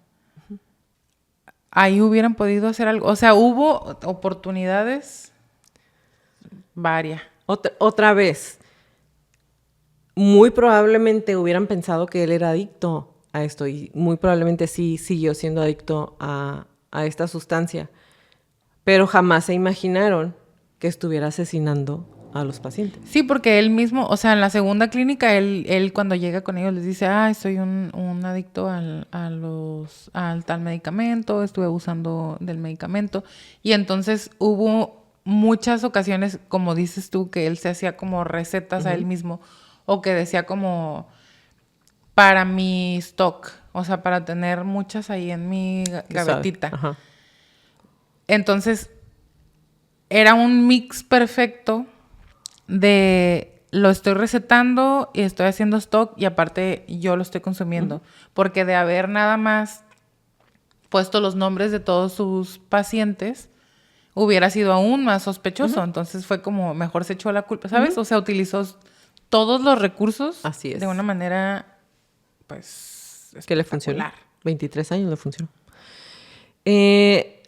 ahí hubieran podido hacer algo. O sea, hubo oportunidades varias. Otra vez, muy probablemente hubieran pensado que él era adicto a esto y muy probablemente sí siguió siendo adicto a esta sustancia, pero jamás se imaginaron que estuviera asesinando a los pacientes. Sí, porque él mismo, o sea, en la segunda clínica, él cuando llega con ellos les dice, soy un adicto al tal medicamento, estuve abusando del medicamento, y entonces hubo muchas ocasiones, como dices tú, que él se hacía como recetas a él mismo, o que decía como, para mi stock, o sea, para tener muchas ahí en mi gavetita. Ajá. Entonces, era un mix perfecto de lo estoy recetando y estoy haciendo stock y aparte yo lo estoy consumiendo. Porque de haber nada más puesto los nombres de todos sus pacientes, hubiera sido aún más sospechoso. Entonces fue como, mejor se echó la culpa, ¿sabes? O sea, utilizó todos los recursos de una manera, pues, que le funcionó. 23 años le funcionó.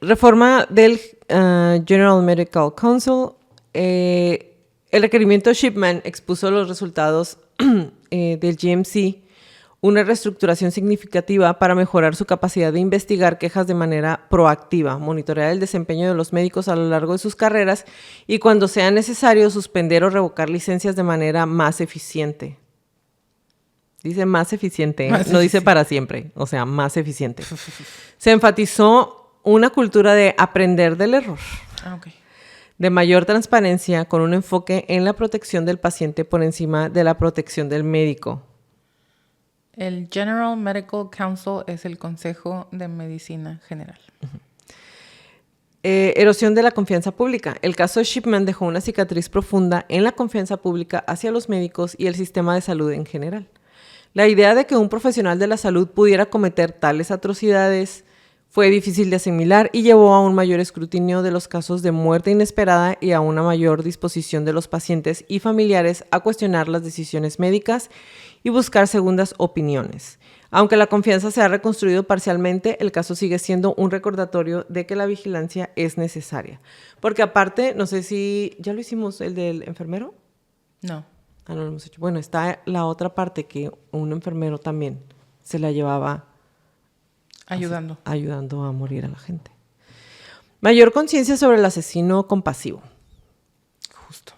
Reforma del General Medical Council. El requerimiento Shipman expuso los resultados del GMC, una reestructuración significativa para mejorar su capacidad de investigar quejas de manera proactiva, monitorear el desempeño de los médicos a lo largo de sus carreras y cuando sea necesario suspender o revocar licencias de manera más eficiente. Dice más eficiente, no dice para siempre, o sea, más eficiente. Se enfatizó una cultura de aprender del error. Okay. De mayor transparencia con un enfoque en la protección del paciente por encima de la protección del médico. El General Medical Council es el Consejo de Medicina General. Erosión de la confianza pública. El caso de Shipman dejó una cicatriz profunda en la confianza pública hacia los médicos y el sistema de salud en general. La idea de que un profesional de la salud pudiera cometer tales atrocidades fue difícil de asimilar y llevó a un mayor escrutinio de los casos de muerte inesperada y a una mayor disposición de los pacientes y familiares a cuestionar las decisiones médicas y buscar segundas opiniones. Aunque la confianza se ha reconstruido parcialmente, el caso sigue siendo un recordatorio de que la vigilancia es necesaria. Porque aparte, no sé si ya lo hicimos, el del enfermero. No. No lo hemos hecho. Bueno, está la otra parte que un enfermero también se la llevaba ayudando a morir a la gente. Mayor conciencia sobre el asesino compasivo. Justo.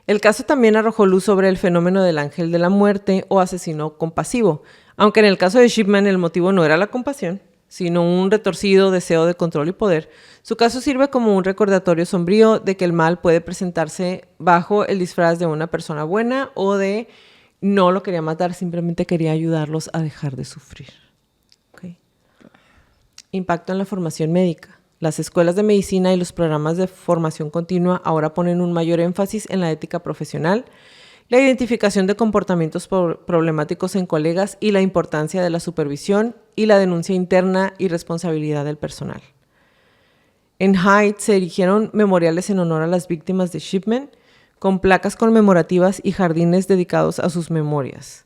El caso también arrojó luz sobre el fenómeno del ángel de la muerte o asesino compasivo, aunque en el caso de Shipman el motivo no era la compasión, sino un retorcido deseo de control y poder. Su caso sirve como un recordatorio sombrío de que el mal puede presentarse bajo el disfraz de una persona buena o de no lo quería matar, simplemente quería ayudarlos a dejar de sufrir. Okay. Impacto en la formación médica. Las escuelas de medicina y los programas de formación continua ahora ponen un mayor énfasis en la ética profesional, la identificación de comportamientos problemáticos en colegas y la importancia de la supervisión y la denuncia interna y responsabilidad del personal. En Hyde se erigieron memoriales en honor a las víctimas de Shipman, con placas conmemorativas y jardines dedicados a sus memorias.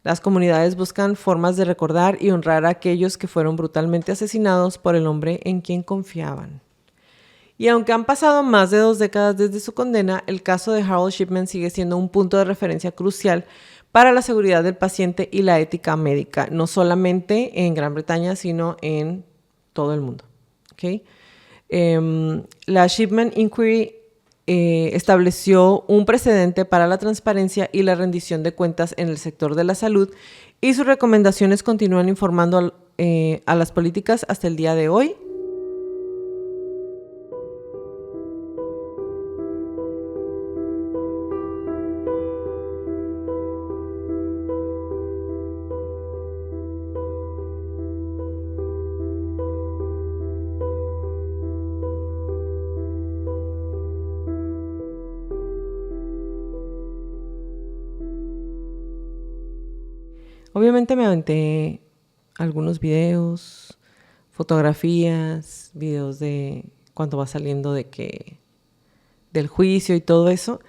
Las comunidades buscan formas de recordar y honrar a aquellos que fueron brutalmente asesinados por el hombre en quien confiaban. Y aunque han pasado más de 2 décadas desde su condena, el caso de Harold Shipman sigue siendo un punto de referencia crucial para la seguridad del paciente y la ética médica, no solamente en Gran Bretaña, sino en todo el mundo. ¿Okay? La Shipman Inquiry estableció un precedente para la transparencia y la rendición de cuentas en el sector de la salud y sus recomendaciones continúan informando a las políticas hasta el día de hoy. Obviamente me aventé algunos videos, fotografías, videos de cuando va saliendo del juicio y todo eso.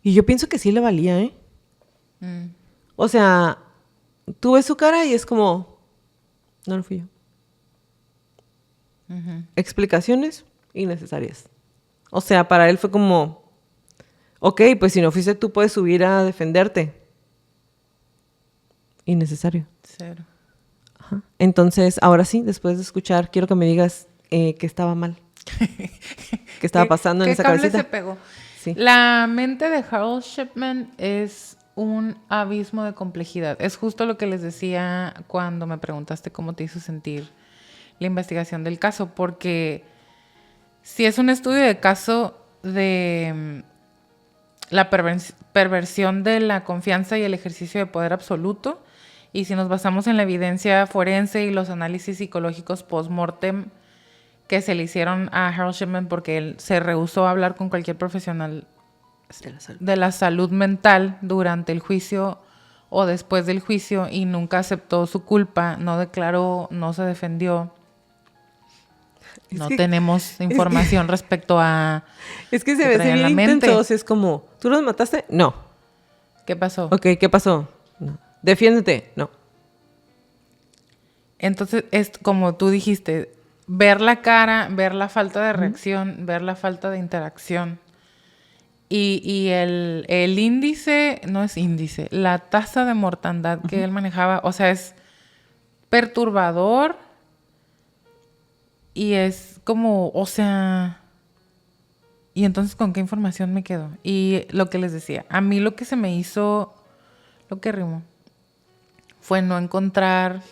Y yo pienso que sí le valía, ¿eh? O sea, tú ves su cara y es como, no fui yo. Explicaciones innecesarias. O sea, para él fue como, ok, pues si no fuiste tú puedes subir a defenderte. Innecesario. Cero. Ajá. Entonces, ahora sí, después de escuchar, quiero que me digas que estaba mal. ¿Qué estaba pasando en esa cabecita? ¿Qué cable se pegó? Sí. La mente de Harold Shipman es un abismo de complejidad. Es justo lo que les decía cuando me preguntaste cómo te hizo sentir la investigación del caso, porque si es un estudio de caso de la perversión de la confianza y el ejercicio de poder absoluto, y si nos basamos en la evidencia forense y los análisis psicológicos post-mortem que se le hicieron a Harold Shipman porque él se rehusó a hablar con cualquier profesional de la salud mental durante el juicio o después del juicio y nunca aceptó su culpa, no declaró, no se defendió. No tenemos información respecto a... Es que se ve bien intenso, es como, ¿tú los mataste? No. ¿Qué pasó? Ok, ¿qué pasó? No. Defiéndete. No. Entonces, es como tú dijiste, ver la cara, ver la falta de reacción, ver la falta de interacción. Y el índice, no es índice, la tasa de mortandad que él manejaba, o sea, es perturbador y es como, o sea... Y entonces, ¿con qué información me quedo? Y lo que les decía, a mí lo que se me hizo, lo que rimó, fue no encontrar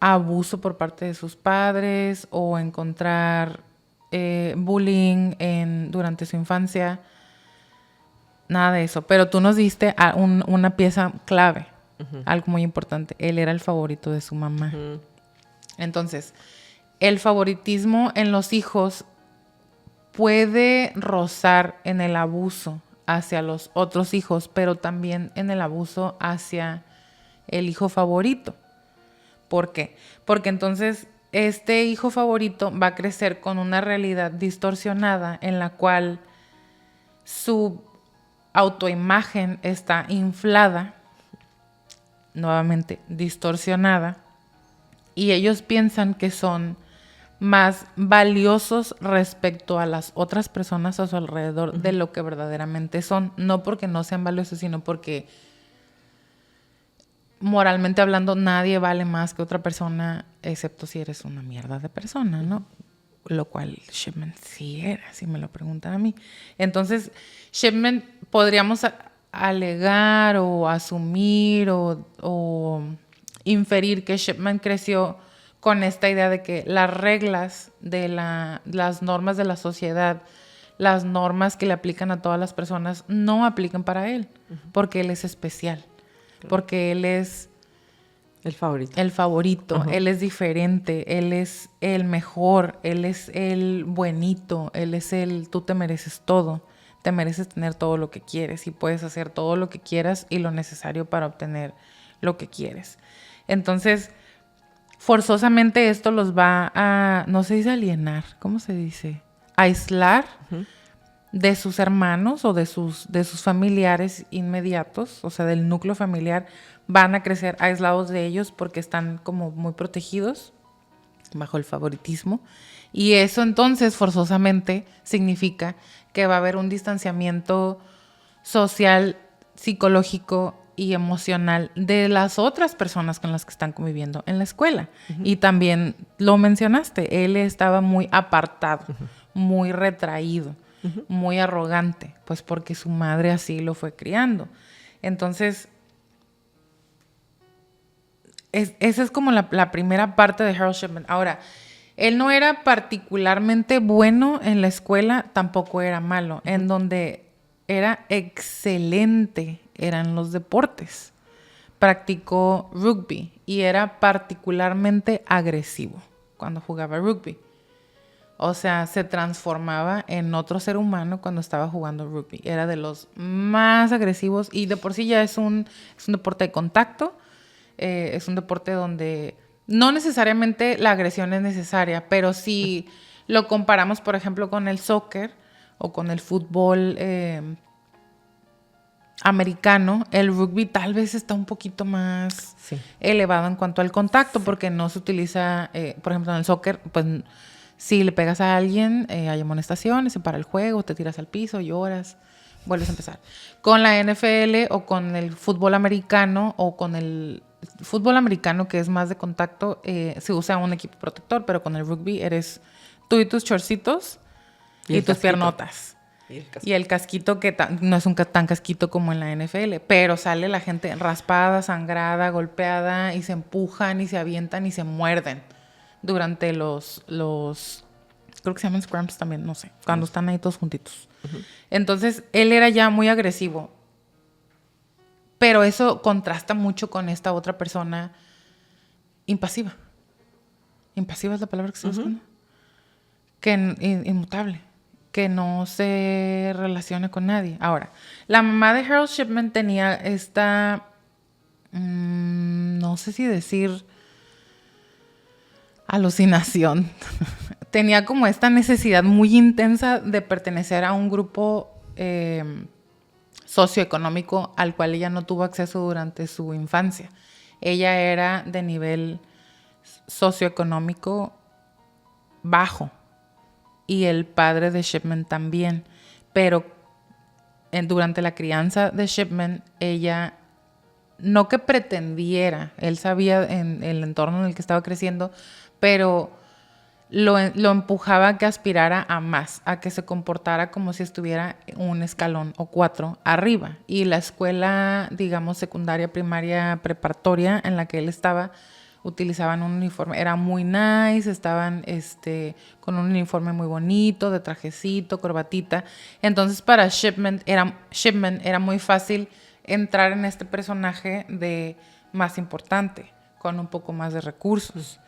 abuso por parte de sus padres o encontrar bullying durante su infancia. Nada de eso. Pero tú nos diste una pieza clave, algo muy importante. Él era el favorito de su mamá. Entonces, el favoritismo en los hijos puede rozar en el abuso hacia los otros hijos, pero también en el abuso hacia el hijo favorito. ¿Por qué? Porque entonces este hijo favorito va a crecer con una realidad distorsionada en la cual su autoimagen está inflada, nuevamente distorsionada, y ellos piensan que son más valiosos respecto a las otras personas a su alrededor de lo que verdaderamente son. No porque no sean valiosos, sino porque moralmente hablando nadie vale más que otra persona, excepto si eres una mierda de persona, ¿no? Lo cual Shipman sí era, si me lo preguntan a mí. Entonces, Shipman podríamos alegar o asumir o inferir que Shipman creció con esta idea de que las reglas de las normas de la sociedad, las normas que le aplican a todas las personas, no aplican para él, porque él es especial, porque él es el favorito. El favorito, él es diferente, él es el mejor, él es el buenito, él es el tú te mereces todo, te mereces tener todo lo que quieres y puedes hacer todo lo que quieras y lo necesario para obtener lo que quieres. Entonces, forzosamente esto los va a, no se dice alienar, ¿cómo se dice? Aislar de sus hermanos o de sus familiares inmediatos, o sea, del núcleo familiar. Van a crecer aislados de ellos porque están como muy protegidos bajo el favoritismo. Y eso entonces forzosamente significa que va a haber un distanciamiento social, psicológico y emocional de las otras personas con las que están conviviendo en la escuela. Y también lo mencionaste, él estaba muy apartado, muy retraído, muy arrogante, pues porque su madre así lo fue criando. Entonces, esa es como la primera parte de Harold Shipman. Ahora, él no era particularmente bueno en la escuela, tampoco era malo. En donde era excelente eran los deportes. Practicó rugby y era particularmente agresivo cuando jugaba rugby. O sea, se transformaba en otro ser humano cuando estaba jugando rugby. Era de los más agresivos y de por sí ya es un deporte de contacto. Es un deporte donde no necesariamente la agresión es necesaria, pero si lo comparamos, por ejemplo, con el soccer o con el fútbol americano, el rugby tal vez está un poquito más elevado en cuanto al contacto, porque no se utiliza, por ejemplo, en el soccer, pues si le pegas a alguien, hay amonestaciones, se para el juego, te tiras al piso, lloras, vuelves a empezar. Con la NFL o con el fútbol americano o con el fútbol americano, que es más de contacto, se usa un equipo protector, pero con el rugby eres tú y tus chorcitos y tus piernotas. Y el casquito que no es tan casquito como en la NFL, pero sale la gente raspada, sangrada, golpeada y se empujan y se avientan y se muerden durante los creo que se llaman scrums también, no sé, cuando están ahí todos juntitos. Entonces, él era ya muy agresivo. Pero eso contrasta mucho con esta otra persona impasiva. Impasiva es la palabra que se usa, ¿no? Que inmutable, que no se relaciona con nadie. Ahora, la mamá de Harold Shipman tenía esta, no sé si decir alucinación. Tenía como esta necesidad muy intensa de pertenecer a un grupo socioeconómico al cual ella no tuvo acceso durante su infancia. Ella era de nivel socioeconómico bajo y el padre de Shipman también, pero durante la crianza de Shipman ella no que pretendiera, él sabía en el entorno en el que estaba creciendo, pero lo empujaba a que aspirara a más, a que se comportara como si estuviera un escalón o 4 arriba. Y la escuela, digamos, secundaria, primaria, preparatoria en la que él estaba, utilizaban un uniforme, era muy nice, estaban con un uniforme muy bonito, de trajecito, corbatita. Entonces para Shipman era muy fácil entrar en este personaje de más importante, con un poco más de recursos.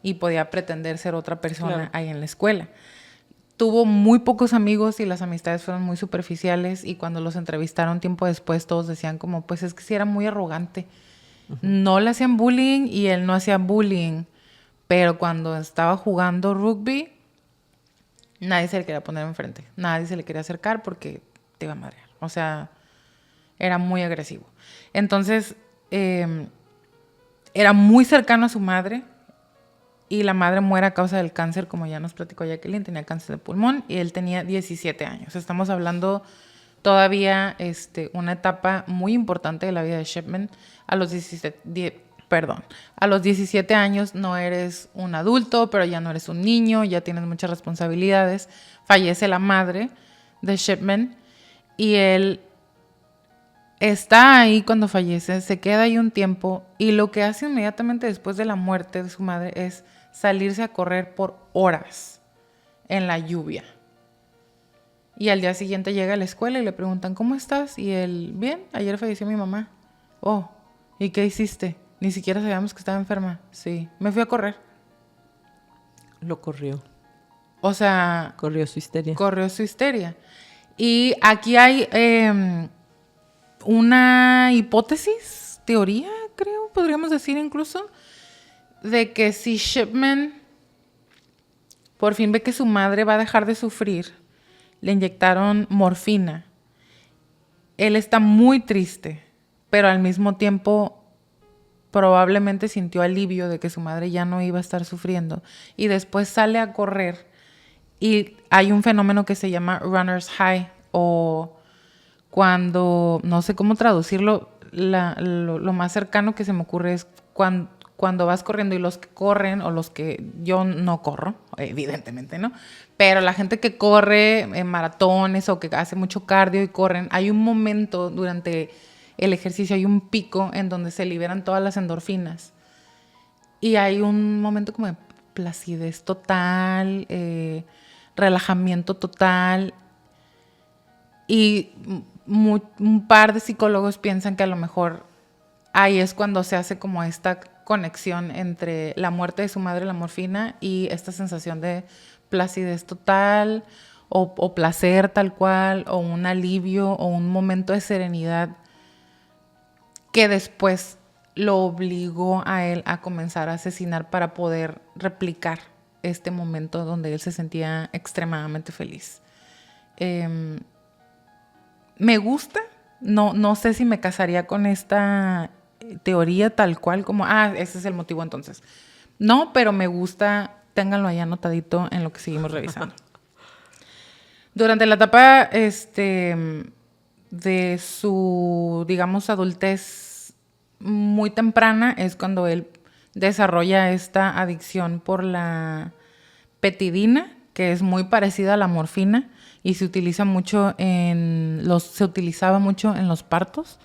Y podía pretender ser otra persona ahí en la escuela. Tuvo muy pocos amigos y las amistades fueron muy superficiales, y cuando los entrevistaron tiempo después todos decían como, pues es que sí era muy arrogante No le hacían bullying y él no hacía bullying. Pero cuando estaba jugando rugby, nadie se le quería poner enfrente. Nadie se le quería acercar porque te iba a madrear. O sea, era muy agresivo. Entonces, era muy cercano a su madre. Y la madre muere a causa del cáncer, como ya nos platicó Jacqueline. Tenía cáncer de pulmón y él tenía 17 años. Estamos hablando todavía una etapa muy importante de la vida de Shipman. A los 17 años no eres un adulto, pero ya no eres un niño, ya tienes muchas responsabilidades. Fallece la madre de Shipman y él está ahí cuando fallece, se queda ahí un tiempo y lo que hace inmediatamente después de la muerte de su madre es salirse a correr por horas en la lluvia. Y al día siguiente llega a la escuela y le preguntan, ¿cómo estás? Y él, bien, ayer falleció mi mamá. Oh, ¿y qué hiciste? Ni siquiera sabíamos que estaba enferma. Sí, me fui a correr. Lo corrió. O sea... Corrió su histeria. Corrió su histeria. Y aquí hay una hipótesis, teoría, creo, podríamos decir incluso, de que si Shipman por fin ve que su madre va a dejar de sufrir, le inyectaron morfina. Él está muy triste, pero al mismo tiempo probablemente sintió alivio de que su madre ya no iba a estar sufriendo. Y después sale a correr y hay un fenómeno que se llama runner's high, o cuando, no sé cómo traducirlo, lo más cercano que se me ocurre es cuando vas corriendo y los que corren, o los que yo no corro, evidentemente, ¿no? Pero la gente que corre en maratones o que hace mucho cardio y corren, hay un momento durante el ejercicio, hay un pico en donde se liberan todas las endorfinas. Y hay un momento como de placidez total, relajamiento total. Y un par de psicólogos piensan que a lo mejor ahí es cuando se hace como esta conexión entre la muerte de su madre, la morfina, y esta sensación de placidez total o placer tal cual, o un alivio o un momento de serenidad que después lo obligó a él a comenzar a asesinar para poder replicar este momento donde él se sentía extremadamente feliz. Me gusta, no sé si me casaría con esta teoría tal cual como, ese es el motivo entonces. No, pero me gusta, ténganlo ahí anotadito en lo que seguimos revisando. Durante la etapa de su, digamos, adultez muy temprana es cuando él desarrolla esta adicción por la petidina, que es muy parecida a la morfina y se utilizaba mucho en los partos.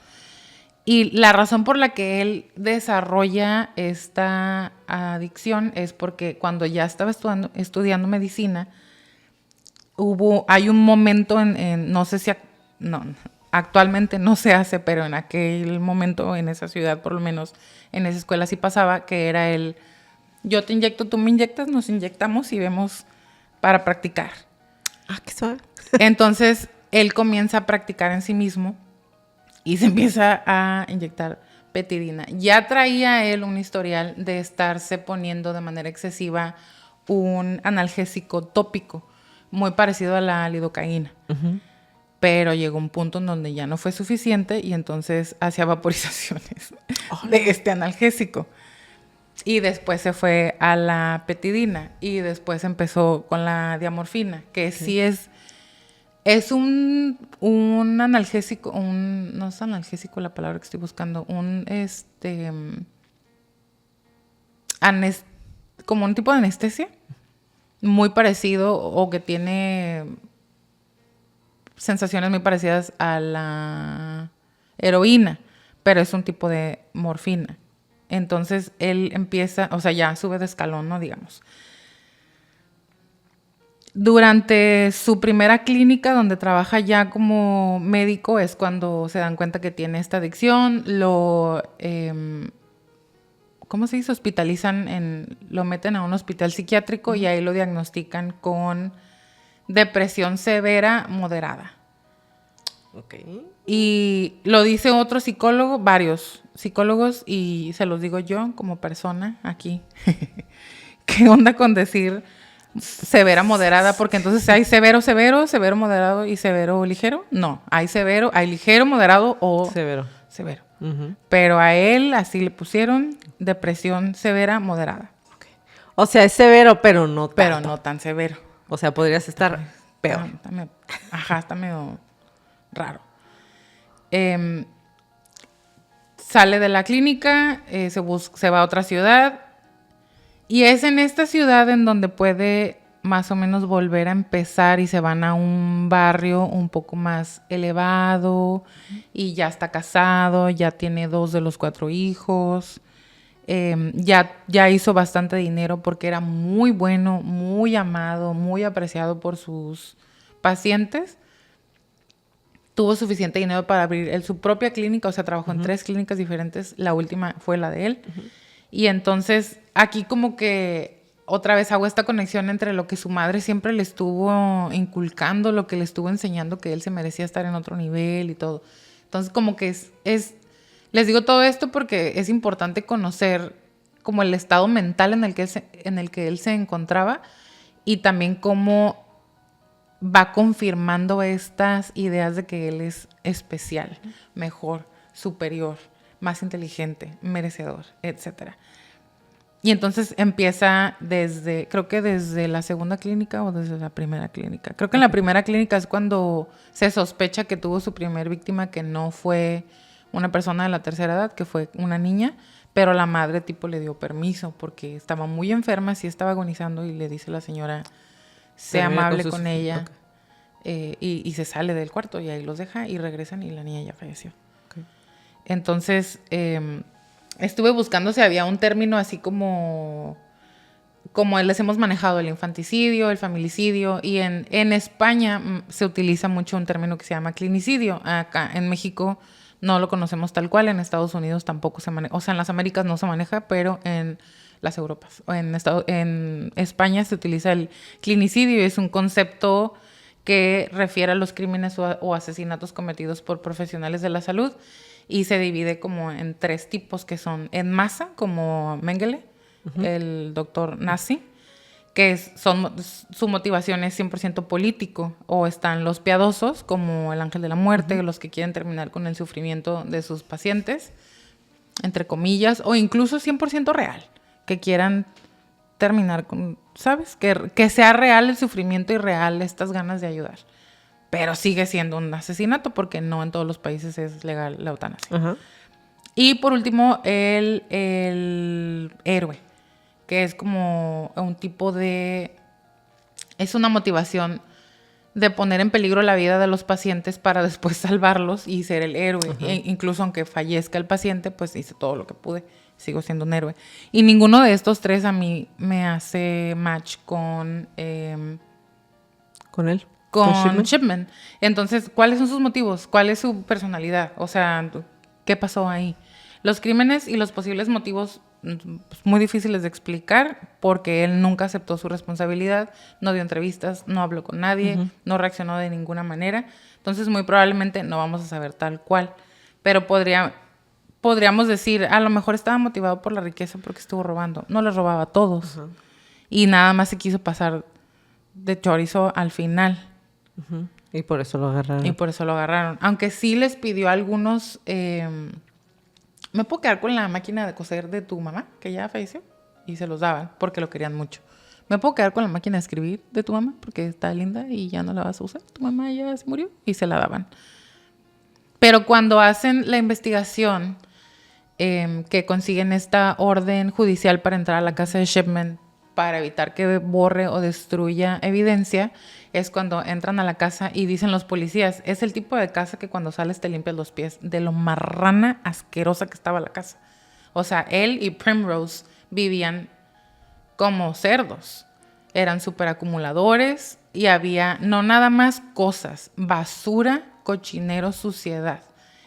Y la razón por la que él desarrolla esta adicción es porque cuando ya estaba estudiando medicina, hay un momento no sé si actualmente no se hace, pero en aquel momento en esa ciudad, por lo menos en esa escuela sí pasaba, que era yo te inyecto, tú me inyectas, nos inyectamos y vemos para practicar. Qué suave. Entonces él comienza a practicar en sí mismo y se empieza a inyectar petidina. Ya traía él un historial de estarse poniendo de manera excesiva un analgésico tópico, muy parecido a la lidocaína. Uh-huh. Pero llegó un punto en donde ya no fue suficiente y entonces hacía vaporizaciones de este analgésico. Y después se fue a la petidina y después empezó con la diamorfina, que sí es un analgésico, no es analgésico la palabra que estoy buscando, como un tipo de anestesia, muy parecido o que tiene sensaciones muy parecidas a la heroína, pero es un tipo de morfina. Entonces él empieza, o sea, ya sube de escalón, ¿no? Digamos. Durante su primera clínica, donde trabaja ya como médico, es cuando se dan cuenta que tiene esta adicción. ¿Cómo se dice? Lo meten a un hospital psiquiátrico y ahí lo diagnostican con depresión severa moderada. Ok. Y lo dice otro psicólogo, varios psicólogos, y se los digo yo como persona aquí. ¿Qué onda con decir severa moderada? Porque entonces hay severo, severo, severo moderado y severo ligero. No, hay severo, hay ligero, moderado o Severo. severo. Ujú. Pero a él así le pusieron depresión severa moderada, O sea, es severo, pero no tanto. pero no tan severo. O sea, podrías estar peor. Está medio raro. Sale de la clínica, se va a otra ciudad y es en esta ciudad en donde puede más o menos volver a empezar y se van a un barrio un poco más elevado y ya está casado, ya tiene 2 de los 4 hijos, ya hizo bastante dinero porque era muy bueno, muy amado, muy apreciado por sus pacientes. Tuvo suficiente dinero para abrir su propia clínica, o sea, trabajó en 3 clínicas diferentes, la última fue la de él. Y entonces aquí como que otra vez hago esta conexión entre lo que su madre siempre le estuvo inculcando, lo que le estuvo enseñando, que él se merecía estar en otro nivel y todo. Entonces como que les digo todo esto porque es importante conocer como el estado mental en el que él se encontraba y también cómo va confirmando estas ideas de que él es especial, mejor, superior, más inteligente, merecedor, etc. Y entonces empieza creo que desde la segunda clínica o desde la primera clínica. Creo que en la primera clínica es cuando se sospecha que tuvo su primer víctima, que no fue una persona de la tercera edad, que fue una niña, pero la madre tipo le dio permiso porque estaba muy enferma, sí estaba agonizando y le dice la señora, sea amable con ella. Okay. Y se sale del cuarto y ahí los deja y regresan y la niña ya falleció. Okay. Entonces, estuve buscando si había un término así como les hemos manejado el infanticidio, el familicidio, y en España se utiliza mucho un término que se llama clinicidio. Acá en México no lo conocemos tal cual, en Estados Unidos tampoco se maneja, o sea, en las Américas no se maneja, pero en las Europas, en España se utiliza el clinicidio y es un concepto que refiere a los crímenes o asesinatos cometidos por profesionales de la salud y se divide como en 3 tipos que son en masa, como Mengele, el doctor nazi, que su motivación es 100% político, o están los piadosos, como el ángel de la muerte, los que quieren terminar con el sufrimiento de sus pacientes, entre comillas, o incluso 100% real, que quieran terminar con, ¿sabes? Que sea real el sufrimiento y real estas ganas de ayudar. Pero sigue siendo un asesinato porque no en todos los países es legal la eutanasia. Uh-huh. Y por último, el héroe, que es como un tipo de... Es una motivación de poner en peligro la vida de los pacientes para después salvarlos y ser el héroe. Uh-huh. Incluso aunque fallezca el paciente, pues hice todo lo que pude. Sigo siendo un héroe. Y ninguno de estos 3 a mí me hace match con... ¿Con él? Con Shipman. Entonces, ¿cuáles son sus motivos? ¿Cuál es su personalidad? O sea, ¿qué pasó ahí? Los crímenes y los posibles motivos pues, muy difíciles de explicar porque él nunca aceptó su responsabilidad, no dio entrevistas, no habló con nadie, uh-huh. no reaccionó de ninguna manera. Entonces, muy probablemente no vamos a saber tal cual. Pero podríamos decir, a lo mejor estaba motivado por la riqueza porque estuvo robando. No les robaba a todos. Uh-huh. Y nada más se quiso pasar de chorizo al final. Uh-huh. Y por eso lo agarraron. Aunque sí les pidió a algunos... ¿me puedo quedar con la máquina de coser de tu mamá, que ya falleció? Y se los daban porque lo querían mucho. ¿Me puedo quedar con la máquina de escribir de tu mamá? Porque está linda y ya no la vas a usar. Tu mamá ya se murió. Y se la daban. Pero cuando hacen la investigación, que consiguen esta orden judicial para entrar a la casa de Shipman para evitar que borre o destruya evidencia, es cuando entran a la casa y dicen los policías, es el tipo de casa que cuando sales te limpias los pies, de lo marrana asquerosa que estaba la casa. O sea, él y Primrose vivían como cerdos. Eran súper acumuladores y había no nada más cosas, basura, cochinero, suciedad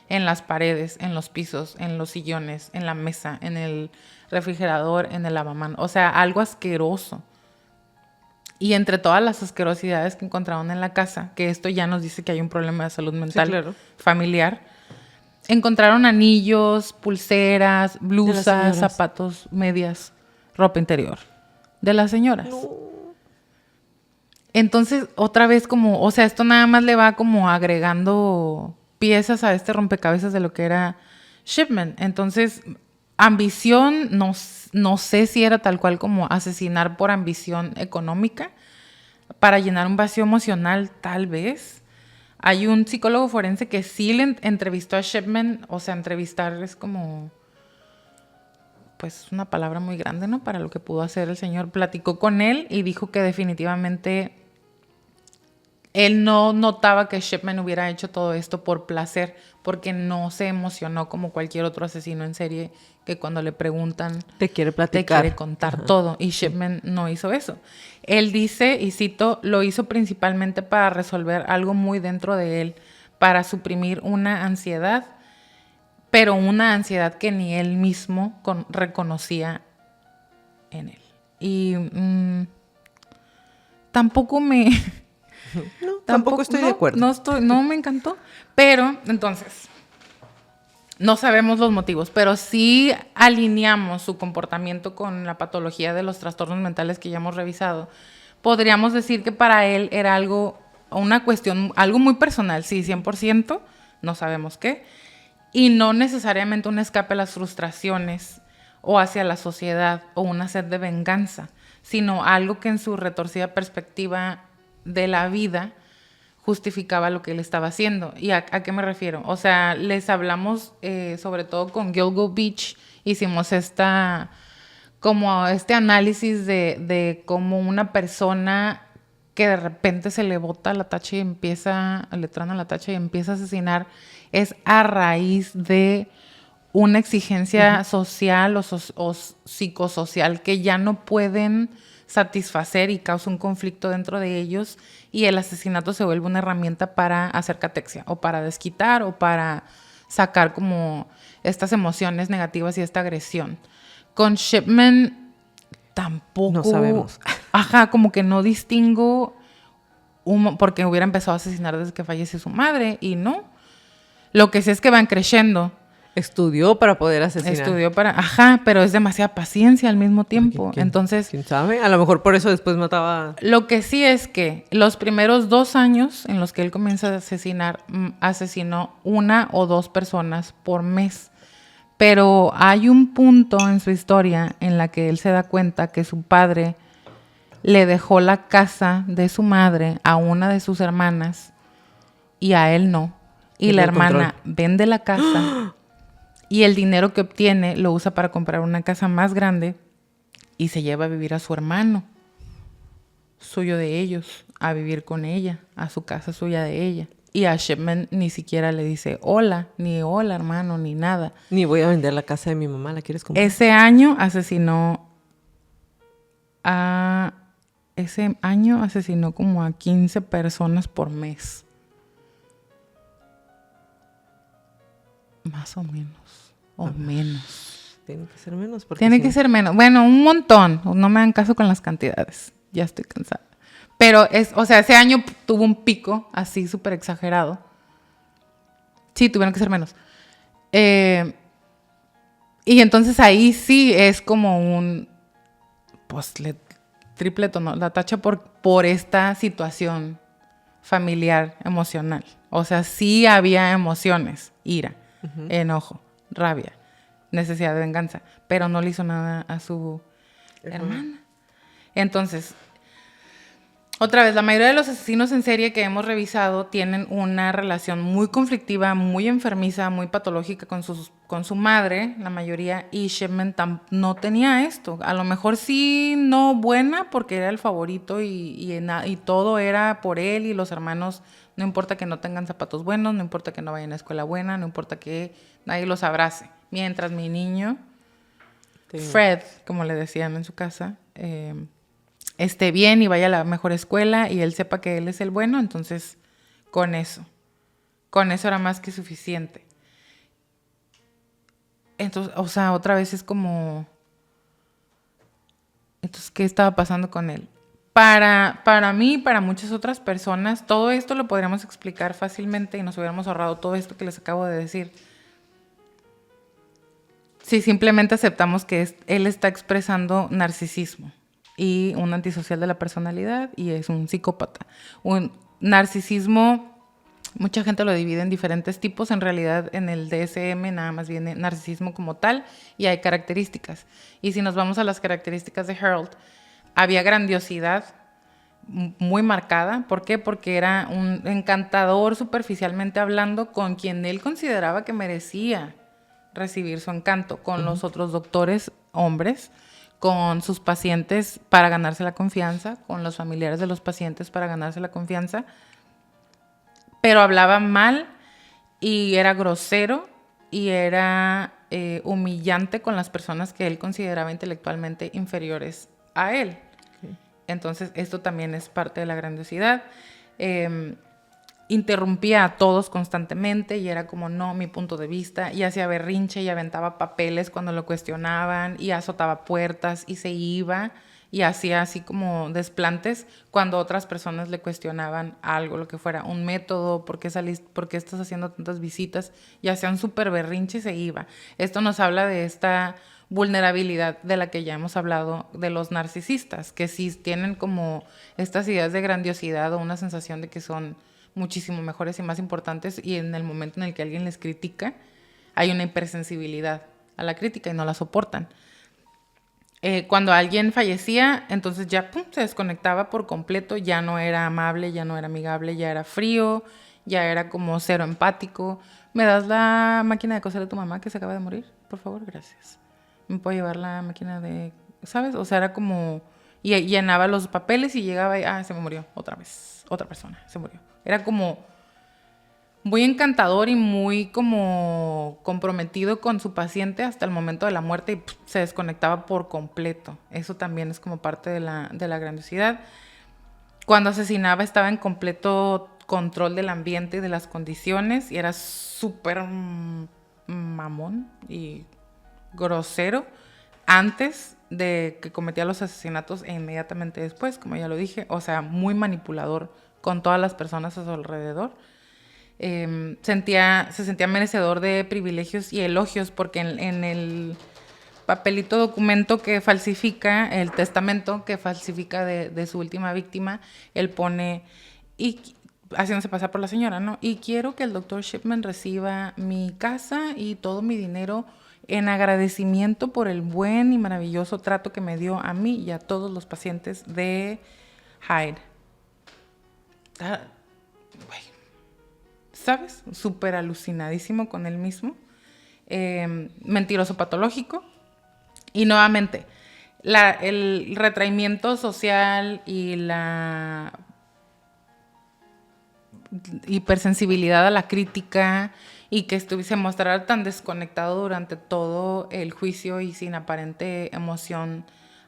en las paredes, en los pisos, en los sillones, en la mesa, en el refrigerador, en el lavamanos. O sea, algo asqueroso. Y entre todas las asquerosidades que encontraron en la casa, que esto ya nos dice que hay un problema de salud mental claro. familiar, encontraron anillos, pulseras, blusas, señoras. zapatos, medias, ropa interior de las señoras. Entonces, otra vez como, o sea, esto nada más le va como agregando piezas a este rompecabezas de lo que era Shipman. Entonces, ambición, no sé si era tal cual como asesinar por ambición económica, para llenar un vacío emocional, tal vez. Hay un psicólogo forense que sí le entrevistó a Shipman, o sea, entrevistar es como, pues, una palabra muy grande, ¿no? Para lo que pudo hacer el señor. Platicó con él y dijo que definitivamente él no notaba que Shipman hubiera hecho todo esto por placer, porque no se emocionó como cualquier otro asesino en serie que cuando le preguntan Te quiere te platicar. quiere contar todo. Y Shipman no hizo eso. Él dice, y cito, lo hizo principalmente para resolver algo muy dentro de él, para suprimir una ansiedad, pero una ansiedad que ni él mismo reconocía en él. Y tampoco me... No, tampoco estoy de acuerdo. No me encantó. Pero, entonces, no sabemos los motivos, pero sí alineamos su comportamiento con la patología de los trastornos mentales que ya hemos revisado. Podríamos decir que para él era algo, una cuestión, algo muy personal, sí, 100%, no sabemos qué, y no necesariamente un escape a las frustraciones o hacia la sociedad o una sed de venganza, sino algo que en su retorcida perspectiva de la vida justificaba lo que él estaba haciendo. ¿Y a qué me refiero? O sea, les hablamos sobre todo con Gilgo Beach, hicimos como este análisis de cómo una persona que de repente se le bota la tacha y le trana la tacha y empieza a asesinar, es a raíz de una exigencia social o psicosocial que ya no pueden satisfacer y causa un conflicto dentro de ellos, y el asesinato se vuelve una herramienta para hacer catexia o para desquitar o para sacar como estas emociones negativas y esta agresión. Con Shipman tampoco... No sabemos. Ajá, como que no distingo porque hubiera empezado a asesinar desde que falleció su madre y no. Lo que sí es que van creciendo. Estudió para poder asesinar. Ajá, pero es demasiada paciencia al mismo tiempo. Entonces, ¿quién sabe? A lo mejor por eso después mataba. Lo que sí es que los primeros 2 años en los que él comienza a asesinar, asesinó 1 o 2 personas por mes. Pero hay un punto en su historia en la que él se da cuenta que su padre le dejó la casa de su madre a una de sus hermanas y a él no. Y la hermana vende la casa y el dinero que obtiene lo usa para comprar una casa más grande y se lleva a vivir a su hermano, suyo de ellos, a vivir con ella, a su casa suya de ella. Y a Shipman ni siquiera le dice hola, ni hola hermano, ni nada. Ni voy a vender la casa de mi mamá, ¿la quieres comprar? Ese año asesinó como a 15 personas por mes. Más o menos. O menos. Tiene que ser menos. Tiene que ser menos. Bueno, un montón. No me hagan caso con las cantidades. Ya estoy cansada. Pero ese año tuvo un pico así súper exagerado. Sí, tuvieron que ser menos. Y entonces ahí sí es como triple tono, la tacha por esta situación familiar, emocional. O sea, sí había emociones, ira, enojo, rabia, necesidad de venganza, pero no le hizo nada a su hermana. Entonces, otra vez, la mayoría de los asesinos en serie que hemos revisado tienen una relación muy conflictiva, muy enfermiza, muy patológica con su madre, la mayoría, y Shipman no tenía esto. A lo mejor sí no buena porque era el favorito y todo era por él y los hermanos. No importa que no tengan zapatos buenos, no importa que no vayan a escuela buena, no importa que nadie los abrace. Mientras mi niño, Fred, como le decían en su casa, esté bien y vaya a la mejor escuela y él sepa que él es el bueno, entonces con eso era más que suficiente. Entonces, o sea, otra vez es como, entonces, ¿qué estaba pasando con él? Para mí y para muchas otras personas, todo esto lo podríamos explicar fácilmente y nos hubiéramos ahorrado todo esto que les acabo de decir. Si simplemente aceptamos que él está expresando narcisismo y un antisocial de la personalidad y es un psicópata. Un narcisismo, mucha gente lo divide en diferentes tipos. En realidad, en el DSM nada más viene narcisismo como tal y hay características. Y si nos vamos a las características de Harold, había grandiosidad muy marcada. ¿Por qué? Porque era un encantador superficialmente hablando con quien él consideraba que merecía recibir su encanto, con los otros doctores hombres, con sus pacientes para ganarse la confianza, con los familiares de los pacientes para ganarse la confianza, pero hablaba mal y era grosero y era humillante con las personas que él consideraba intelectualmente inferiores a él. Okay. Entonces, esto también es parte de la grandiosidad. Interrumpía a todos constantemente y era como, no, mi punto de vista, y hacía berrinche y aventaba papeles cuando lo cuestionaban y azotaba puertas y se iba y hacía así como desplantes cuando otras personas le cuestionaban algo, lo que fuera, un método, ¿por qué estás haciendo tantas visitas? Y hacía un súper berrinche y se iba. Esto nos habla de esta vulnerabilidad de la que ya hemos hablado de los narcisistas, que sí tienen como estas ideas de grandiosidad o una sensación de que son muchísimo mejores y más importantes, y en el momento en el que alguien les critica hay una hipersensibilidad a la crítica y no la soportan. Cuando alguien fallecía, entonces ya se desconectaba por completo, ya no era amable, ya no era amigable, ya era frío, ya era como cero empático. ¿Me das la máquina de coser de tu mamá que se acaba de morir? Por favor, gracias. ¿Me puedo llevar la máquina de...? ¿Sabes? O sea, era como... Y llenaba los papeles y llegaba y... se me murió otra vez. Otra persona se murió. Era como muy encantador y muy como comprometido con su paciente hasta el momento de la muerte y se desconectaba por completo. Eso también es como parte de la grandiosidad. Cuando asesinaba estaba en completo control del ambiente y de las condiciones y era súper mamón y grosero antes de que cometía los asesinatos e inmediatamente después, como ya lo dije. O sea, muy manipulador con todas las personas a su alrededor. Se sentía merecedor de privilegios y elogios porque en el papelito documento que falsifica, el testamento que falsifica de su última víctima, él pone, y haciéndose pasar por la señora, ¿no? Y quiero que el doctor Shipman reciba mi casa y todo mi dinero en agradecimiento por el buen y maravilloso trato que me dio a mí y a todos los pacientes de Hyde. ¿Sabes? Súper alucinadísimo con él mismo. Mentiroso patológico. Y nuevamente, el retraimiento social y la hipersensibilidad a la crítica y que se mostrara tan desconectado durante todo el juicio y sin aparente emoción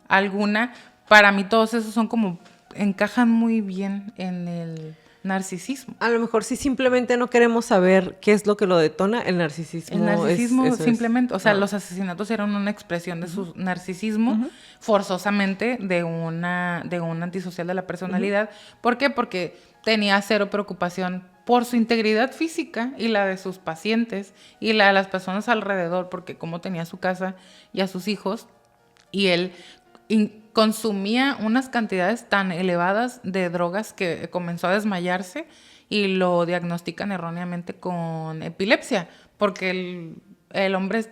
alguna. Para mí todos esos son como, encajan muy bien en el narcisismo. A lo mejor si simplemente no queremos saber qué es lo que lo detona, el narcisismo. El narcisismo simplemente, o sea, los asesinatos eran una expresión de su narcisismo, forzosamente de un antisocial de la personalidad. ¿Por qué? Porque tenía cero preocupación por su integridad física y la de sus pacientes y la de las personas alrededor, porque como tenía su casa y a sus hijos, y él consumía unas cantidades tan elevadas de drogas que comenzó a desmayarse y lo diagnostican erróneamente con epilepsia, porque el hombre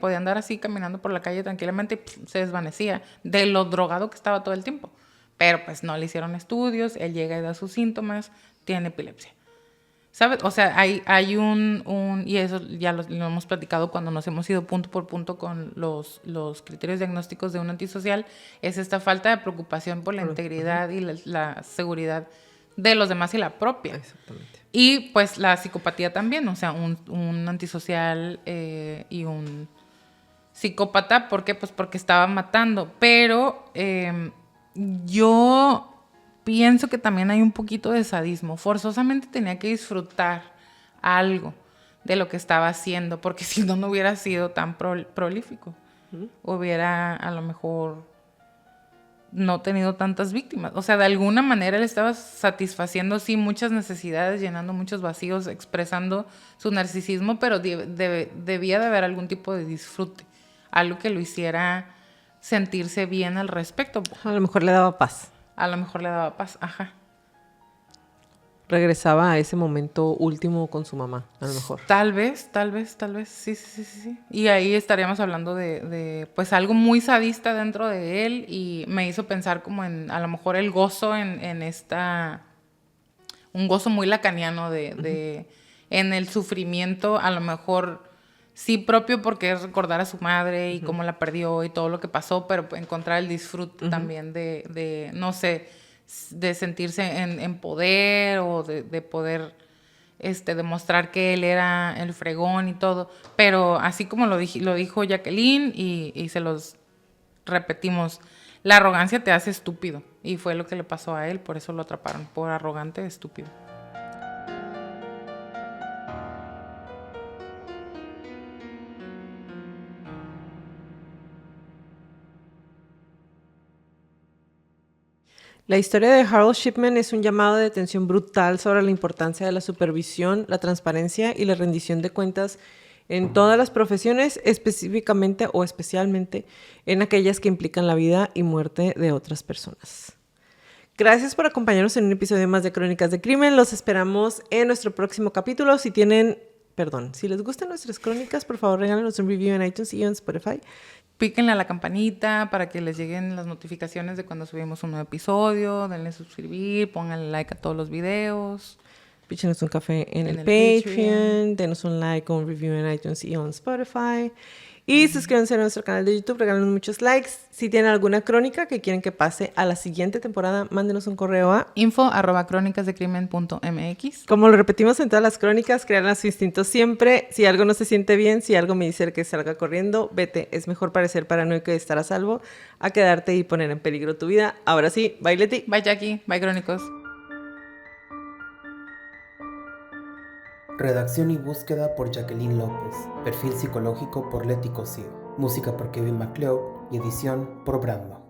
podía andar así caminando por la calle tranquilamente y se desvanecía de lo drogado que estaba todo el tiempo. Pero pues no le hicieron estudios, él llega y da sus síntomas, tiene epilepsia. ¿Sabes? O sea, hay y eso ya lo hemos platicado cuando nos hemos ido punto por punto con los criterios diagnósticos de un antisocial, es esta falta de preocupación por la integridad y la seguridad de los demás y la propia. Exactamente. Y pues la psicopatía también, o sea, un antisocial y un psicópata, ¿por qué? Pues porque estaba matando, pero yo pienso que también hay un poquito de sadismo. Forzosamente tenía que disfrutar algo de lo que estaba haciendo, porque si no, no hubiera sido tan prolífico. Hubiera a lo mejor no tenido tantas víctimas. O sea, de alguna manera él estaba satisfaciendo, sí, muchas necesidades, llenando muchos vacíos, expresando su narcisismo, pero debía de haber algún tipo de disfrute, algo que lo hiciera sentirse bien al respecto. A lo mejor le daba paz. A lo mejor le daba paz, ajá. Regresaba a ese momento último con su mamá, a lo mejor. Tal vez, sí. Y ahí estaríamos hablando de pues algo muy sadista dentro de él, y me hizo pensar como en a lo mejor el gozo en esta, un gozo muy lacaniano en el sufrimiento, a lo mejor sí propio porque es recordar a su madre y cómo la perdió y todo lo que pasó, pero encontrar el disfrute también de no sé, de sentirse en poder, o de poder demostrar que él era el fregón y todo. Pero así como lo dijo Jacqueline, y se los repetimos, la arrogancia te hace estúpido, y fue lo que le pasó a él, por eso lo atraparon, por arrogante, estúpido. La historia de Harold Shipman es un llamado de atención brutal sobre la importancia de la supervisión, la transparencia y la rendición de cuentas en todas las profesiones, específicamente o especialmente en aquellas que implican la vida y muerte de otras personas. Gracias por acompañarnos en un episodio más de Crónicas de Crimen. Los esperamos en nuestro próximo capítulo. Si les gustan nuestras crónicas, por favor regálenos un review en iTunes y en Spotify. Píquenle a la campanita para que les lleguen las notificaciones de cuando subimos un nuevo episodio. Denle suscribir, pónganle like a todos los videos. Píchenos un café en el Patreon. Denos un like o un review en iTunes y en Spotify. Y suscríbanse a nuestro canal de YouTube, regálenos muchos likes. Si tienen alguna crónica que quieren que pase a la siguiente temporada, mándenos un correo a info@cronicasdecrimen.mx. Como lo repetimos en todas las crónicas, crean a su instinto siempre. Si algo no se siente bien, si algo me dice que salga corriendo, vete. Es mejor parecer paranoico y estar a salvo a quedarte y poner en peligro tu vida. Ahora sí, bye Leti. Bye Jackie, bye Crónicos. Redacción y búsqueda por Jacqueline López. Perfil psicológico por Leti Cosío. Música por Kevin MacLeod y edición por Brando.